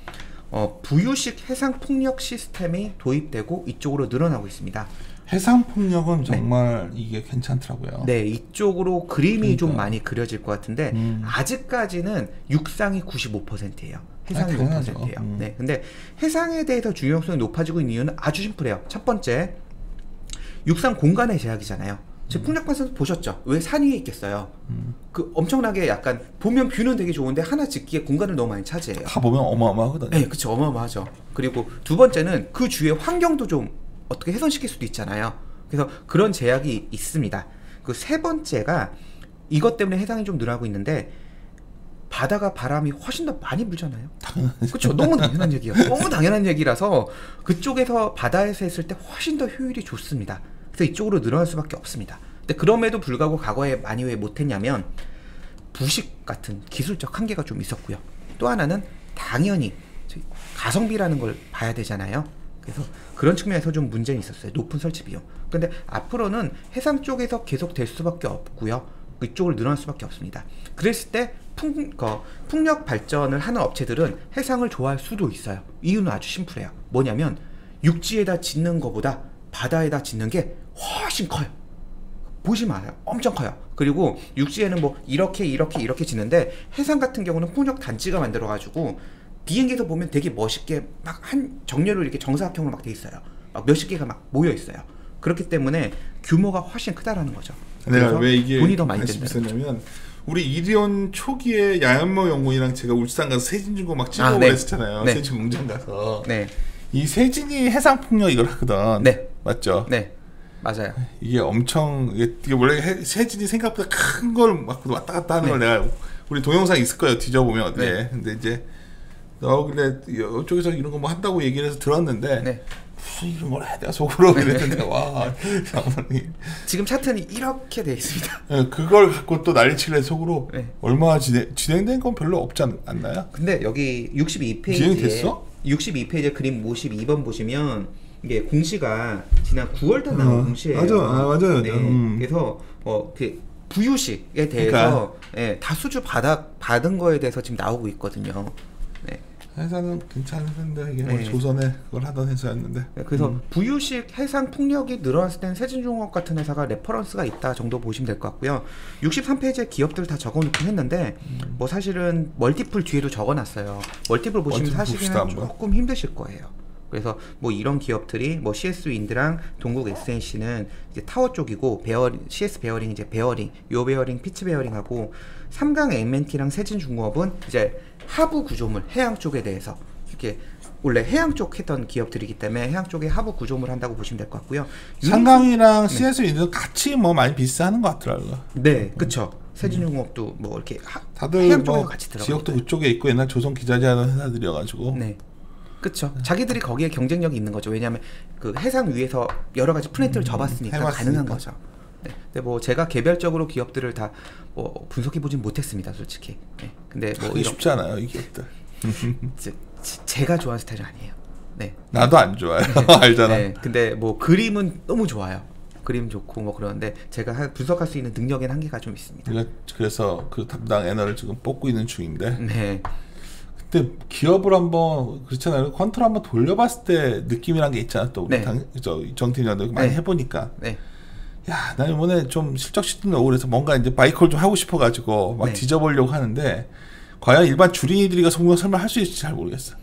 부유식 해상 풍력 시스템이 도입되고 이쪽으로 늘어나고 있습니다. 해상 풍력은 정말 네. 이게 괜찮더라고요. 네, 이쪽으로 그림이 좀 많이 그려질 것 같은데 아직까지는 육상이 95%예요. 해상이 5%예요. 네, 근데 해상에 대해서 중요성이 높아지고 있는 이유는 아주 심플해요. 첫 번째, 육상 공간의 제약이잖아요. 제 풍력발전소 보셨죠? 왜 산 위에 있겠어요? 그 엄청나게 약간 보면 뷰는 되게 좋은데 하나 짓기에 공간을 너무 많이 차지해요. 가보면 어마어마하거든요. 네, 그쵸, 어마어마하죠. 그리고 두 번째는 그 주위의 환경도 좀 어떻게 훼손시킬 수도 있잖아요. 그래서 그런 제약이 있습니다. 그 세 번째가 이것 때문에 해상이 좀 늘어나고 있는데 바다가 바람이 훨씬 더 많이 불잖아요. 그렇죠. 너무 당연한 얘기예요. 너무 당연한 얘기라서 그쪽에서 바다에서 했을 때 훨씬 더 효율이 좋습니다. 그래서 이쪽으로 늘어날 수밖에 없습니다. 근데 그럼에도 불구하고 과거에 많이 왜 못했냐면 부식 같은 기술적 한계가 좀 있었고요. 또 하나는 당연히 가성비라는 걸 봐야 되잖아요. 그래서 그런 측면에서 좀 문제는 있었어요. 높은 설치 비용. 근데 앞으로는 해상 쪽에서 계속 될 수밖에 없고요. 이쪽을 늘어날 수밖에 없습니다. 그랬을 때 풍력 발전을 하는 업체들은 해상을 좋아할 수도 있어요. 이유는 아주 심플해요. 뭐냐면 육지에다 짓는 것보다 바다에다 짓는 게 훨씬 커요. 보지 마요. 엄청 커요. 그리고 육지에는 뭐 이렇게 짓는데 해상 같은 경우는 풍력 단지가 만들어가지고 비행기에서 보면 되게 멋있게 막 한 정렬로 이렇게 정사각형으로 막 돼 있어요. 막 몇십 개가 막 모여 있어요. 그렇기 때문에 규모가 훨씬 크다라는 거죠. 내가 왜 이게 돈이 더 많이 관심이 있었냐면 우리 이리온 초기에 야연모 연구이랑 제가 울산 가서 세진중고 막 찍어보고 네. 했었잖아요. 네. 세진 농장 가서. 네. 이 세진이 해상 풍력 이걸 하거든. 네. 맞죠? 네. 맞아요. 이게 엄청 이게 원래 세진이 생각보다 큰 걸 막 왔다 갔다 하는 걸 내가 우리 동영상 있을 거예요. 뒤져보면 어디에. 네. 근데 이제 근데 이쪽에서 이런 거 뭐 한다고 얘기를 해서 들었는데 네. 무슨 이런 걸 해야 돼 속으로 그랬는데 와 지금 차트는 이렇게 돼 있습니다. 네, 그걸 갖고 또 난리치려 속으로 네. 얼마 진행된 건 별로 없지 않나요? 근데 여기 62페이지에 진행됐어? 62페이지 그림 52번 보시면 이게 공시가 지난 9월달 나온 공시예요. 맞아요. 네. 그래서 그 부유식에 대해서 예, 다 수주 받은 거에 대해서 지금 나오고 있거든요. 네. 회사는 괜찮은데 이게 네. 조선에 그걸 하던 회사였는데. 네, 그래서 부유식 해상 풍력이 늘어났을 때는 세진중공업 같은 회사가 레퍼런스가 있다 정도 보시면 될 것 같고요. 63페이지에 기업들 다 적어놓긴 했는데 뭐 사실은 멀티플 뒤에도 적어놨어요. 멀티플 보시면 사실은 조금 힘드실 거예요. 그래서 뭐 이런 기업들이 뭐 CS 윈드랑 동국 SNC는 이제 타워 쪽이고 CS 베어링 이제 베어링, 요 베어링, 피치 베어링하고 삼강 MNT랑 세진중공업은 이제 하부 구조물 해양 쪽에 대해서 이렇게 원래 해양 쪽 했던 기업들이기 때문에 해양 쪽에 하부 구조물 한다고 보시면 될 것 같고요. 삼강이랑 CS 윈드는 같이 뭐 많이 비슷하는 것 같더라고요. 네, 그렇죠. 세진중공업도 뭐 이렇게 다들 해양 뭐 쪽에 같이 들어가. 지역도 그쪽에 있고 옛날 조선 기자재 하던 회사들이어가지고. 네. 그렇죠. 자기들이 거기에 경쟁력이 있는 거죠. 왜냐하면 그 해상 위에서 여러 가지 플랜트를 접었으니까 가능한 거죠. 네. 근데 뭐 제가 개별적으로 기업들을 다 뭐 분석해 보진 못했습니다, 솔직히. 네. 근데 뭐 이런 쉽지 않아요, 이 기업들. 제가 좋아하는 스타일은 아니에요. 네. 나도 안 좋아요. 알잖아. 네. 근데 뭐 그림은 너무 좋아요. 그림 좋고 뭐 그러는데 제가 분석할 수 있는 능력에는 한계가 좀 있습니다. 그래서 그 담당 애너를 지금 뽑고 있는 중인데. 네. 근데 기업을 한번 그렇잖아요. 컨트롤 한번 돌려봤을 때 느낌이란 게 있잖아. 또 네. 정태인 의원도 많이 네. 해보니까. 네. 야, 나 이번에 좀 실적 시즌 오고 그래서 뭔가 이제 바이콜 좀 하고 싶어가지고 막 네. 뒤져보려고 하는데 과연 일반 주린이들이 설마 할 수 있을지 잘 모르겠어.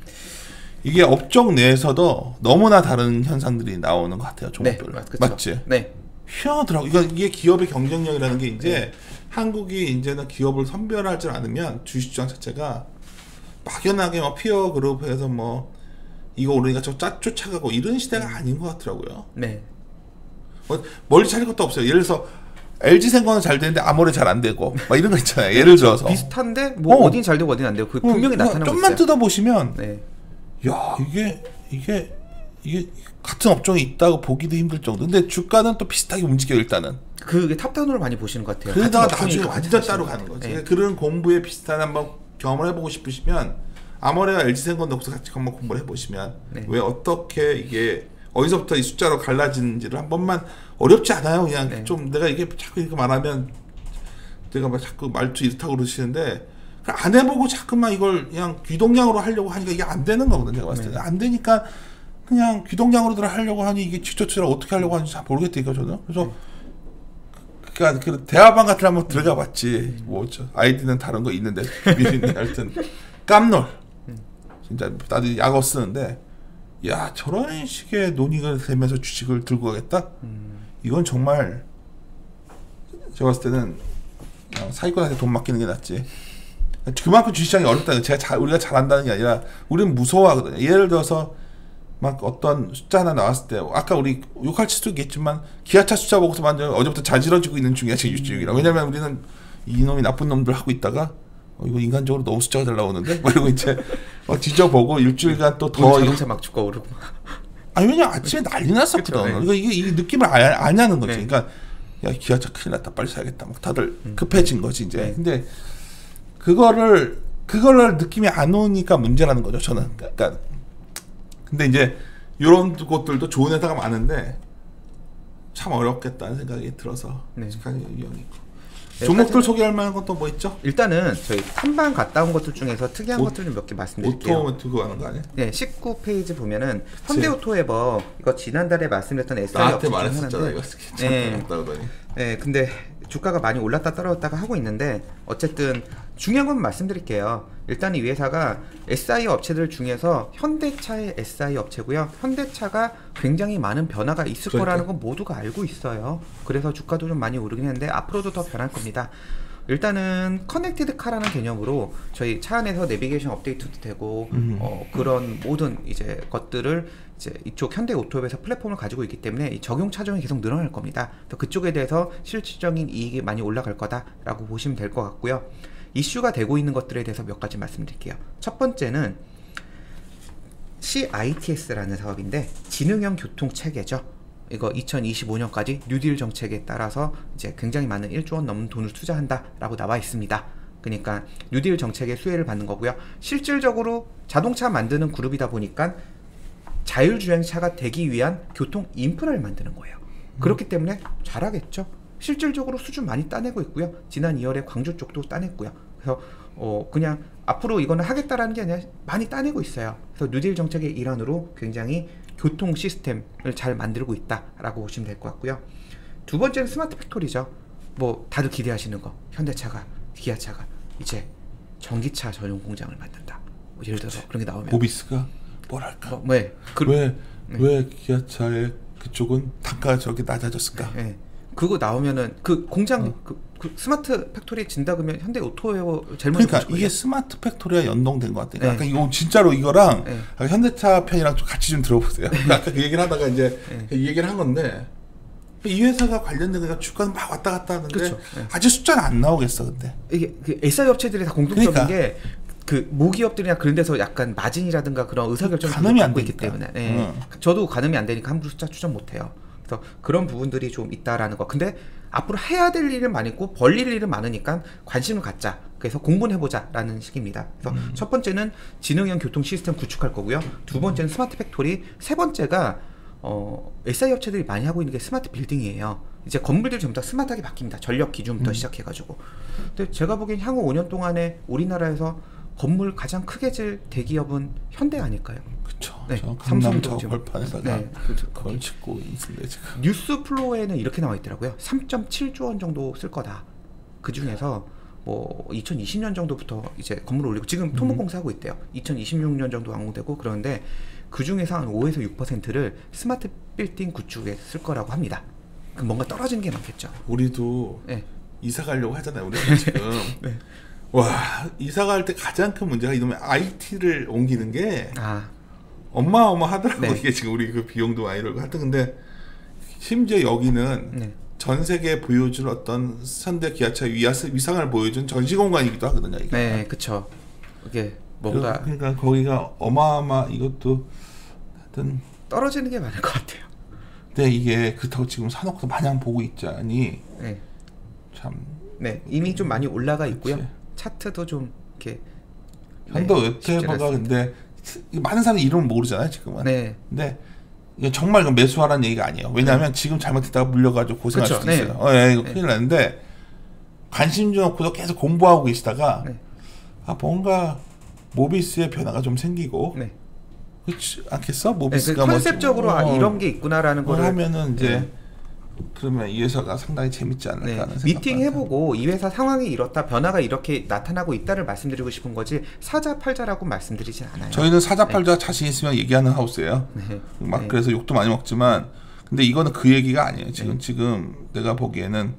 이게 업종 내에서도 너무나 다른 현상들이 나오는 것 같아요. 종목별로. 네, 맞지? 네. 희한하더라고. 이게 기업의 경쟁력이라는 게 이제 한국이 이제는 기업을 선별하지 않으면 주식시장 자체가 막연하게 막 피어 그룹에서 뭐 이거 오르니까 저 쫓아가고 이런 시대가 아닌 것 같더라고요. 네. 뭐 멀리 차릴 것도 없어요. 예를 들어서 LG생과는 잘 되는데 아모레 잘 안 되고 막 이런 거 있잖아요. 예를 들어서 비슷한데 뭐 어딘 잘 되고 어딘 안 되고 그 분명히 나타나고 좀만 있어요. 뜯어보시면 네. 야 이게 같은 업종이 있다고 보기도 힘들 정도. 근데 주가는 또 비슷하게 움직여 일단은. 그게 탑다운으로 많이 보시는 것 같아요. 그러다가 나중에 완전 따로 가는 거지. 네. 그런 공부에 비슷한 한번 경험을 해보고 싶으시면 아모레와 LG생건 넣고서 같이 한번 공부를 해보시면 네. 왜 어떻게 이게 어디서부터 이 숫자로 갈라지는지를 한 번만 어렵지 않아요. 그냥 네. 좀 내가 이게 자꾸 이렇게 말하면 내가 막 자꾸 말투 이렇다고 그러시는데 안 해보고 자꾸만 이걸 그냥 귀동량으로 하려고 하니까 이게 안 되는 거거든요. 제가 봤을 때. 네. 안 되니까 그냥 귀동량으로들 하려고 하니 이게 직접적으로 어떻게 하려고 하는지 잘 모르겠다니까 저는. 그래서 그러니까 그 대화방 같은 데 한번 들어가 봤지. 뭐죠? 아이디는 다른 거 있는데 비밀인데 하여튼 깜놀. 진짜 나도 약어 쓰는데 야 저런 식의 논의가 되면서 주식을 들고 가겠다? 이건 정말 제가 봤을 때는 그냥 사기꾼한테 돈 맡기는 게 낫지. 그만큼 주식시장이 어렵다는 거예요. 우리가 잘한다는 게 아니라 우리는 무서워하거든요. 예를 들어서 막 어떤 숫자 하나 나왔을 때 아까 우리 욕할 수도 있겠지만 기아차 숫자 보고서 완전 어제부터 자지러지고 있는 중이야 지금 유지중이라. 왜냐면 우리는 이놈이 나쁜 놈들 하고 있다가 이거 인간적으로 너무 숫자가 잘 나오는데 뭐 이러고 이제 뒤져보고 일주일간 또 더 자동차 막 주가 오르고. 아니 왜냐 아침에 난리 났었거든. 그러니까 이게 느낌을 아냐는 거지. 네. 그러니까 야 기아차 큰일 났다 빨리 사야겠다 막 다들 급해진 거지 이제. 네. 근데 그거를 느낌이 안 오니까 문제라는 거죠 저는. 그러니까 근데 이제 이런 곳들도 좋은 회사가 많은데 참 어렵겠다는 생각이 들어서 네. 종목들 소개할 만한 것도 뭐 있죠? 일단은 저희 탐방 갔다 온 것들 중에서 특이한 것들 좀 몇 개 말씀드릴게요. 오토모티브 하는 거 아니야? 네, 19페이지 보면은 현대오토웨버 이거 지난달에 말씀드렸던 SI 나한테 업체 중 말했었잖아 하나인데 이거 괜찮다 그러더니. 네, 근데 주가가 많이 올랐다 떨어졌다가 하고 있는데 어쨌든 중요한 건 말씀드릴게요. 일단 이 회사가 SI 업체들 중에서 현대차의 SI 업체고요. 현대차가 굉장히 많은 변화가 있을 거라는 건 모두가 알고 있어요. 그래서 주가도 좀 많이 오르긴 했는데 앞으로도 더 변할 겁니다. 일단은 커넥티드 카라는 개념으로 저희 차 안에서 내비게이션 업데이트도 되고 그런 모든 이제 것들을 이제 이쪽 현대 오토웹에서 플랫폼을 가지고 있기 때문에 이 적용 차종이 계속 늘어날 겁니다. 그래서 그쪽에 대해서 실질적인 이익이 많이 올라갈 거다라고 보시면 될 것 같고요. 이슈가 되고 있는 것들에 대해서 몇 가지 말씀드릴게요. 첫 번째는 CITS라는 사업인데 지능형 교통 체계죠. 이거 2025년까지 뉴딜 정책에 따라서 이제 굉장히 많은 1조 원 넘는 돈을 투자한다라고 나와 있습니다. 그러니까 뉴딜 정책의 수혜를 받는 거고요. 실질적으로 자동차 만드는 그룹이다 보니까 자율주행차가 되기 위한 교통 인프라를 만드는 거예요. 그렇기 때문에 잘하겠죠. 실질적으로 수준 많이 따내고 있고요. 지난 2월에 광주 쪽도 따냈고요. 그래서 그냥 앞으로 이거는 하겠다라는 게 아니라 많이 따내고 있어요. 그래서 뉴딜 정책의 일환으로 굉장히 교통 시스템을 잘 만들고 있다라고 보시면 될 것 같고요. 두 번째는 스마트 팩토리죠. 뭐 다들 기대하시는 거, 현대차가, 기아차가 이제 전기차 전용 공장을 만든다. 뭐 예를 들어서 그런 게 나오면 모비스가 뭐랄까? 왜 기아차의 그쪽은 단가가 저렇게 낮아졌을까? 네. 그거 나오면은 그 공장 그 스마트 팩토리 진다 그러면 현대 오토웨어 제일 먼저 그러니까 이게 스마트 팩토리와 연동된 것 같아요. 네. 아까 이거 진짜로 이거랑 네. 현대차 편이랑 좀 같이 좀 들어보세요. 아까 그 얘기를 하다가 이제 이 얘기를 한 건데 이 회사가 관련된 그냥 주가는 막 왔다 갔다 하는데 그렇죠. 네. 아직 숫자는 안 나오겠어 근데. 이게 그 SI 업체들이 다 공통적인 그러니까. 게 그 모기업들이나 그런 데서 약간 마진이라든가 그런 의사결정을 가늠이 안 갖고 있기 되니까. 때문에 저도 가늠이 안 되니까 함부로 숫자 추정 못해요. 그래서 그런 부분들이 좀 있다라는 거. 근데 앞으로 해야 될 일은 많고 벌릴 일은 많으니까 관심을 갖자. 그래서 공부는 해보자라는 식입니다. 그래서 첫 번째는 지능형 교통 시스템 구축할 거고요. 두 번째는 스마트 팩토리. 세 번째가 SI 업체들이 많이 하고 있는 게 스마트 빌딩이에요. 이제 건물들이 전부 다 스마트하게 바뀝니다. 전력 기준부터 시작해가지고. 근데 제가 보기엔 향후 5년 동안에 우리나라에서 건물 가장 크게 질 대기업은 현대 아닐까요? 그렇죠. 네, 강남 저걸판에다가 네, 그걸 짓고 있는데 지금. 뉴스 플로어에는 이렇게 나와 있더라고요. 3.7조 원 정도 쓸 거다. 그 중에서 뭐 2020년 정도부터 이제 건물을 올리고 지금 토목공사 하고 있대요. 2026년 정도 완공되고 그러는데 그 중에서 한 5에서 6%를 스마트 빌딩 구축에 쓸 거라고 합니다. 그럼 뭔가 떨어지는 게 많겠죠. 우리도 네. 이사 가려고 하잖아요. 우리가 지금. 네. 와, 이사 갈 때 가장 큰 문제가 이놈의 IT를 옮기는 게 어마어마하더라고요. 네. 이게 지금 우리 그 비용도 많이 들고 하여튼 근데 심지어 여기는 네. 전 세계에 보여준 어떤 현대 기아차 위상을 보여준 전시 공간이기도 하거든요. 이게. 네, 그렇죠. 이게 뭔가 그러니까 거기가 이것도 하여튼 떨어지는 게 많을 것 같아요. 근데 이게 그렇다고 지금 산업도 마냥 보고 있자니 네. 참. 네, 이미 좀 많이 올라가 있고요. 그치. 차트도 좀 이렇게 현대 웹테이버가 근데 많은 사람이 이름을 모르잖아요 지금은. 네. 근데 이게 정말 그 매수하라는 얘기가 아니에요. 왜냐하면 지금 잘못했다가 물려가지고 고생할 그쵸. 수도 있어요. 네. 이거 큰일 나는데 관심 좀 없고도 계속 공부하고 계시다가 네. 뭔가 모비스의 변화가 좀 생기고 네. 그렇지 않겠어? 네, 모비스가 컨셉적으로 이런 게 있구나라는 걸 하면은 이제 그러면 이 회사가 상당히 재밌지 않을까 하는 생각. 미팅 해보고 이 회사 상황이 이렇다, 변화가 이렇게 나타나고 있다를 말씀드리고 싶은 거지 사자 팔자라고 말씀드리진 않아요. 저희는 사자 팔자 자신 있으면 얘기하는 하우스예요. 막 그래서 욕도 많이 먹지만 근데 이거는 그 얘기가 아니에요. 지금 내가 보기에는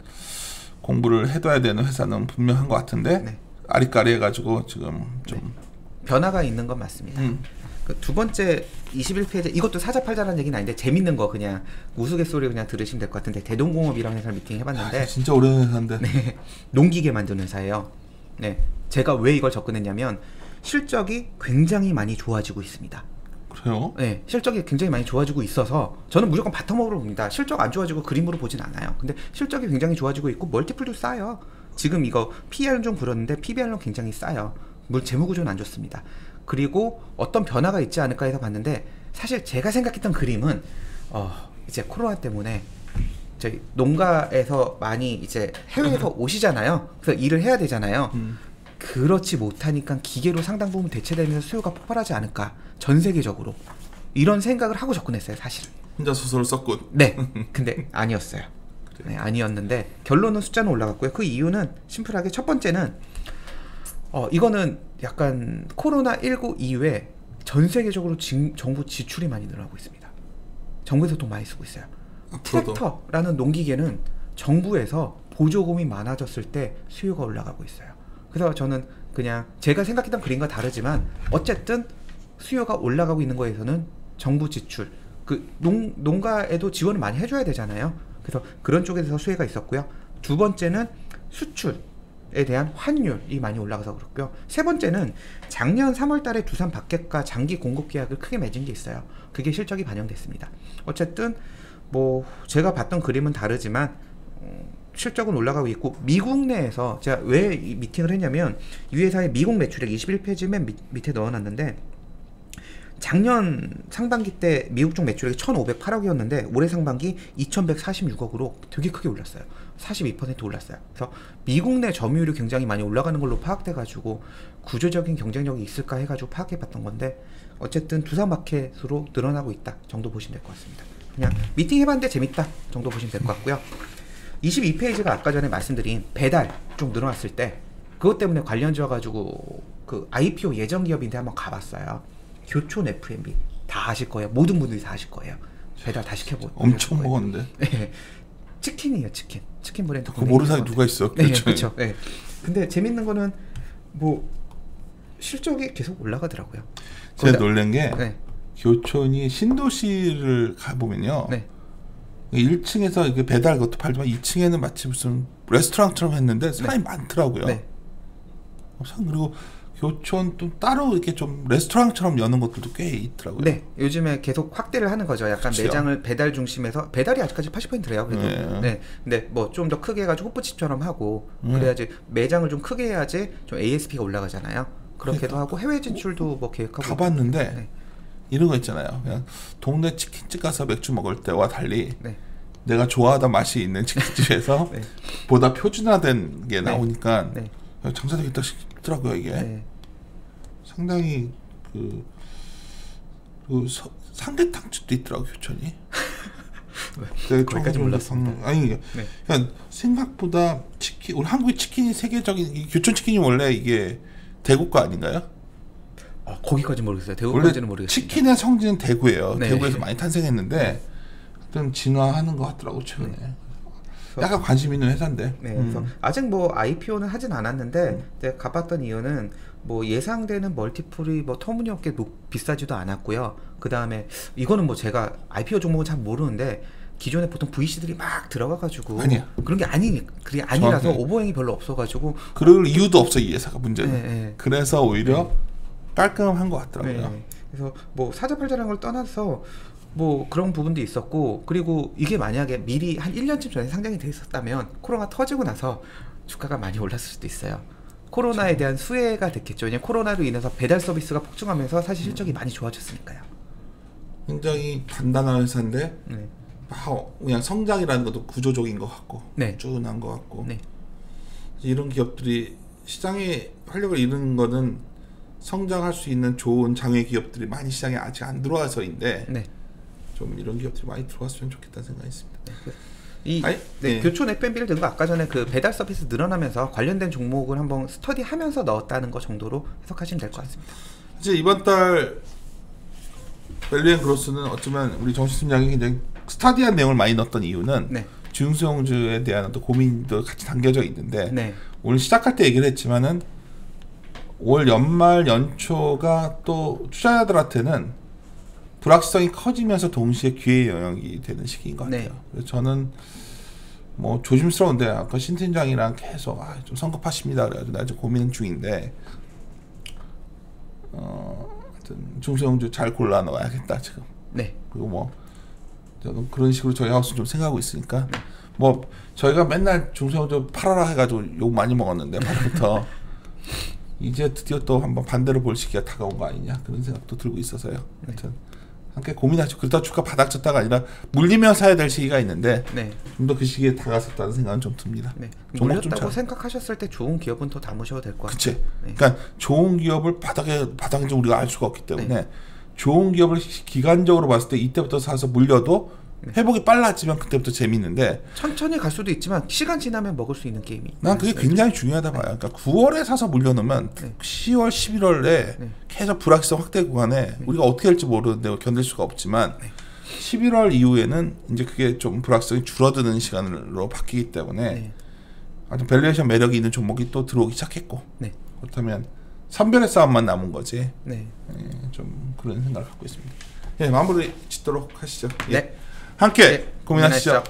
공부를 해둬야 되는 회사는 분명한 것 같은데 아리까리 해가지고 지금 좀 변화가 있는 건 맞습니다. 그 두 번째 21페이지 이것도 사자팔자라는 얘기는 아닌데 재밌는 거 그냥 우스갯소리 그냥 들으시면 될 것 같은데 대동공업이랑 회사 미팅 해봤는데 진짜 오래된 회사인데 네, 농기계 만드는 회사예요. 네, 제가 왜 이걸 접근했냐면 실적이 굉장히 많이 좋아지고 있습니다. 그래요? 네, 실적이 굉장히 많이 좋아지고 있어서 저는 무조건 바텀업으로 봅니다. 실적 안 좋아지고 그림으로 보진 않아요. 근데 실적이 굉장히 좋아지고 있고 멀티플도 싸요. 지금 이거 PER은 좀 불었는데 PBR은 굉장히 싸요. 물론 재무구조는 안 좋습니다. 그리고 어떤 변화가 있지 않을까 해서 봤는데 사실 제가 생각했던 그림은 이제 코로나 때문에 저희 농가에서 많이 이제 해외에서 오시잖아요. 그래서 일을 해야 되잖아요. 그렇지 못하니까 기계로 상당 부분 대체되면서 수요가 폭발하지 않을까 전 세계적으로 이런 생각을 하고 접근했어요. 사실은 혼자 소설을 썼군. 네, 근데 아니었어요. 네, 아니었는데 결론은 숫자는 올라갔고요. 그 이유는 심플하게 첫 번째는 이거는 약간 코로나19 이후에 전 세계적으로 정부 지출이 많이 늘어나고 있습니다. 정부에서 돈 많이 쓰고 있어요. 트랙터라는 농기계는 정부에서 보조금이 많아졌을 때 수요가 올라가고 있어요. 그래서 저는 그냥 제가 생각했던 그림과 다르지만 어쨌든 수요가 올라가고 있는 거에서는 정부 지출, 그 농가에도 지원을 많이 해줘야 되잖아요. 그래서 그런 쪽에서 수혜가 있었고요. 두 번째는 수출에 대한 환율이 많이 올라가서 그렇고요. 세 번째는 작년 3월 달에 두산 박격가 장기 공급 계약을 크게 맺은 게 있어요. 그게 실적이 반영됐습니다. 어쨌든 뭐 제가 봤던 그림은 다르지만 실적은 올라가고 있고 미국 내에서 제가 왜 이 미팅을 했냐면 이 회사의 미국 매출액 21페이지 맨 밑에 넣어놨는데 작년 상반기 때 미국 쪽 매출액이 1,508억이었는데 올해 상반기 2,146억으로 되게 크게 올랐어요. 42% 올랐어요. 그래서 미국 내 점유율이 굉장히 많이 올라가는 걸로 파악돼가지고 구조적인 경쟁력이 있을까 해가지고 파악해봤던 건데 어쨌든 두산 마켓으로 늘어나고 있다 정도 보시면 될 것 같습니다. 그냥 미팅 해봤는데 재밌다 정도 보시면 될 것 같고요. 22페이지가 아까 전에 말씀드린 배달 좀 늘어났을 때 그것 때문에 관련지어가지고 그 IPO 예정 기업인데 한번 가봤어요. 교촌 F&B 다 아실 거예요. 모든 분들이 다 아실 거예요. 배달 다 시켜보고 엄청 먹었는데. 네. 치킨이에요. 치킨 브랜드. 그거 모르는 사람이 누가 있어? 네, 그렇죠. 네. 근데 재밌는 거는 뭐 실적이 계속 올라가더라고요. 제가 놀란 게 교촌이 신도시를 가보면요. 1층에서 이게 배달 것도 팔지만 2층에는 마치 무슨 레스토랑처럼 했는데 사람이 많더라고요. 그리고 교촌 또 따로 이렇게 좀 레스토랑처럼 여는 것들도 꽤 있더라고요. 네, 요즘에 계속 확대를 하는 거죠. 약간 그치요? 매장을 배달 중심에서 배달이 아직까지 80%래요. 그래도 네, 근데 뭐 좀 더 크게 해가지고 호프집처럼 하고 그래야지 매장을 좀 크게 해야지 좀 ASP가 올라가잖아요. 그렇게도 하고 해외 진출도 뭐 계획하고. 가봤는데 이런 거 있잖아요. 그냥 동네 치킨집 가서 맥주 먹을 때와 달리 내가 좋아하던 맛이 있는 치킨집에서 보다 표준화된 게 나오니까 장사되겠다 싶더라고요. 이게 상당히 그 삼계탕집도 있더라고 교촌이. 거기까지 몰랐습니다. 아니 그러니까 생각보다 치킨 우리 한국의 치킨이 세계적인 교촌 치킨이 원래 이게 대구 거 아닌가요? 거기까지 모르겠어요. 대구까지는 모르겠어요. 치킨의 성지는 대구예요. 대구에서 많이 탄생했는데 좀 진화하는 것 같더라고 최근에. 약간 관심 있는 회사인데. 네, 그래서 아직 뭐 IPO는 하진 않았는데 제가 가봤던 이유는 뭐 예상되는 멀티플이 뭐 터무니없게 비싸지도 않았고요. 그 다음에 이거는 뭐 제가 IPO 종목은 잘 모르는데 기존에 보통 VC들이 막 들어가가지고 아니야. 그런 게 그게 아니라서 오버행이 별로 없어가지고 그럴 이유도 없어 이 회사가 문제는. 네. 그래서 오히려 깔끔한 것 같더라고요. 네. 그래서 뭐 사자팔자라는 걸 떠나서 뭐 그런 부분도 있었고 그리고 이게 만약에 미리 한 1년쯤 전에 상장이 돼 있었다면 코로나 터지고 나서 주가가 많이 올랐을 수도 있어요. 코로나에 대한 수혜가 됐겠죠. 왜냐면 코로나로 인해서 배달 서비스가 폭증하면서 사실 실적이 많이 좋아졌으니까요. 굉장히 단단한 회사인데 그냥 성장이라는 것도 구조적인 것 같고 네. 꾸준한 것 같고 네. 이런 기업들이 시장에 활력을 잃는 거는 성장할 수 있는 좋은 장외 기업들이 많이 시장에 아직 안 들어와서인데 네. 좀 이런 기업들이 많이 들어왔으면 좋겠다는 생각이 있습니다. 교촌 F&B를 든 거 아까 전에 그 배달 서비스 늘어나면서 관련된 종목을 한번 스터디하면서 넣었다는 거 정도로 해석하시면 될 것 같습니다. 이제 이번 달 밸류앤그로스는 어쩌면 우리 정신팀장이 굉장히 스터디한 내용을 많이 넣었던 이유는 네. 중소형주에 대한 어떤 고민도 같이 담겨져 있는데 네. 오늘 시작할 때 얘기를 했지만은 올 연말 연초가 또 투자자들한테는 불확실성이 커지면서 동시에 기회 영역이 되는 시기인 것 같아요. 네. 그래서 저는 뭐 조심스러운데 아까 신 팀장이랑 계속 좀 성급하십니다. 그래가지고 나 지금 고민 중인데 하여튼 중소형주 잘 골라 넣어야겠다 지금. 네. 그리고 뭐 저는 그런 식으로 저희 하우스 좀 생각하고 있으니까 뭐 저희가 맨날 중소형주 팔아라 해가지고 욕 많이 먹었는데 말부터 이제 드디어 또 한번 반대로 볼 시기가 다가온 거 아니냐 그런 생각도 들고 있어서요. 하여튼 함께 고민하죠. 그러다 주가 바닥쳤다가 아니라 물리면 사야 될 시기가 있는데 네. 좀 더 그 시기에 다가섰다는 생각은 좀 듭니다. 네. 물렸다고 생각하셨을 때 좋은 기업은 더 담으셔도 될 것 같아요. 그치. 네. 그러니까 좋은 기업을 바닥에 우리가 알 수가 없기 때문에 좋은 기업을 기간적으로 봤을 때 이때부터 사서 물려도 회복이 빨라지면 그때부터 재밌는데 천천히 갈 수도 있지만 시간 지나면 먹을 수 있는 게임이 난 그게 굉장히 중요하다 봐요. 그러니까 9월에 사서 물려놓으면 10월, 11월에 계속 불확실성 확대 구간에 우리가 어떻게 할지 모르는데 견딜 수가 없지만 11월 이후에는 이제 그게 좀 불확실성이 줄어드는 시간으로 바뀌기 때문에 아주 밸류에이션 매력이 있는 종목이 또 들어오기 시작했고 그렇다면 선별의 싸움만 남은 거지. 좀 그런 생각을 갖고 있습니다. 마무리 짓도록 하시죠. 함께 고민하시죠.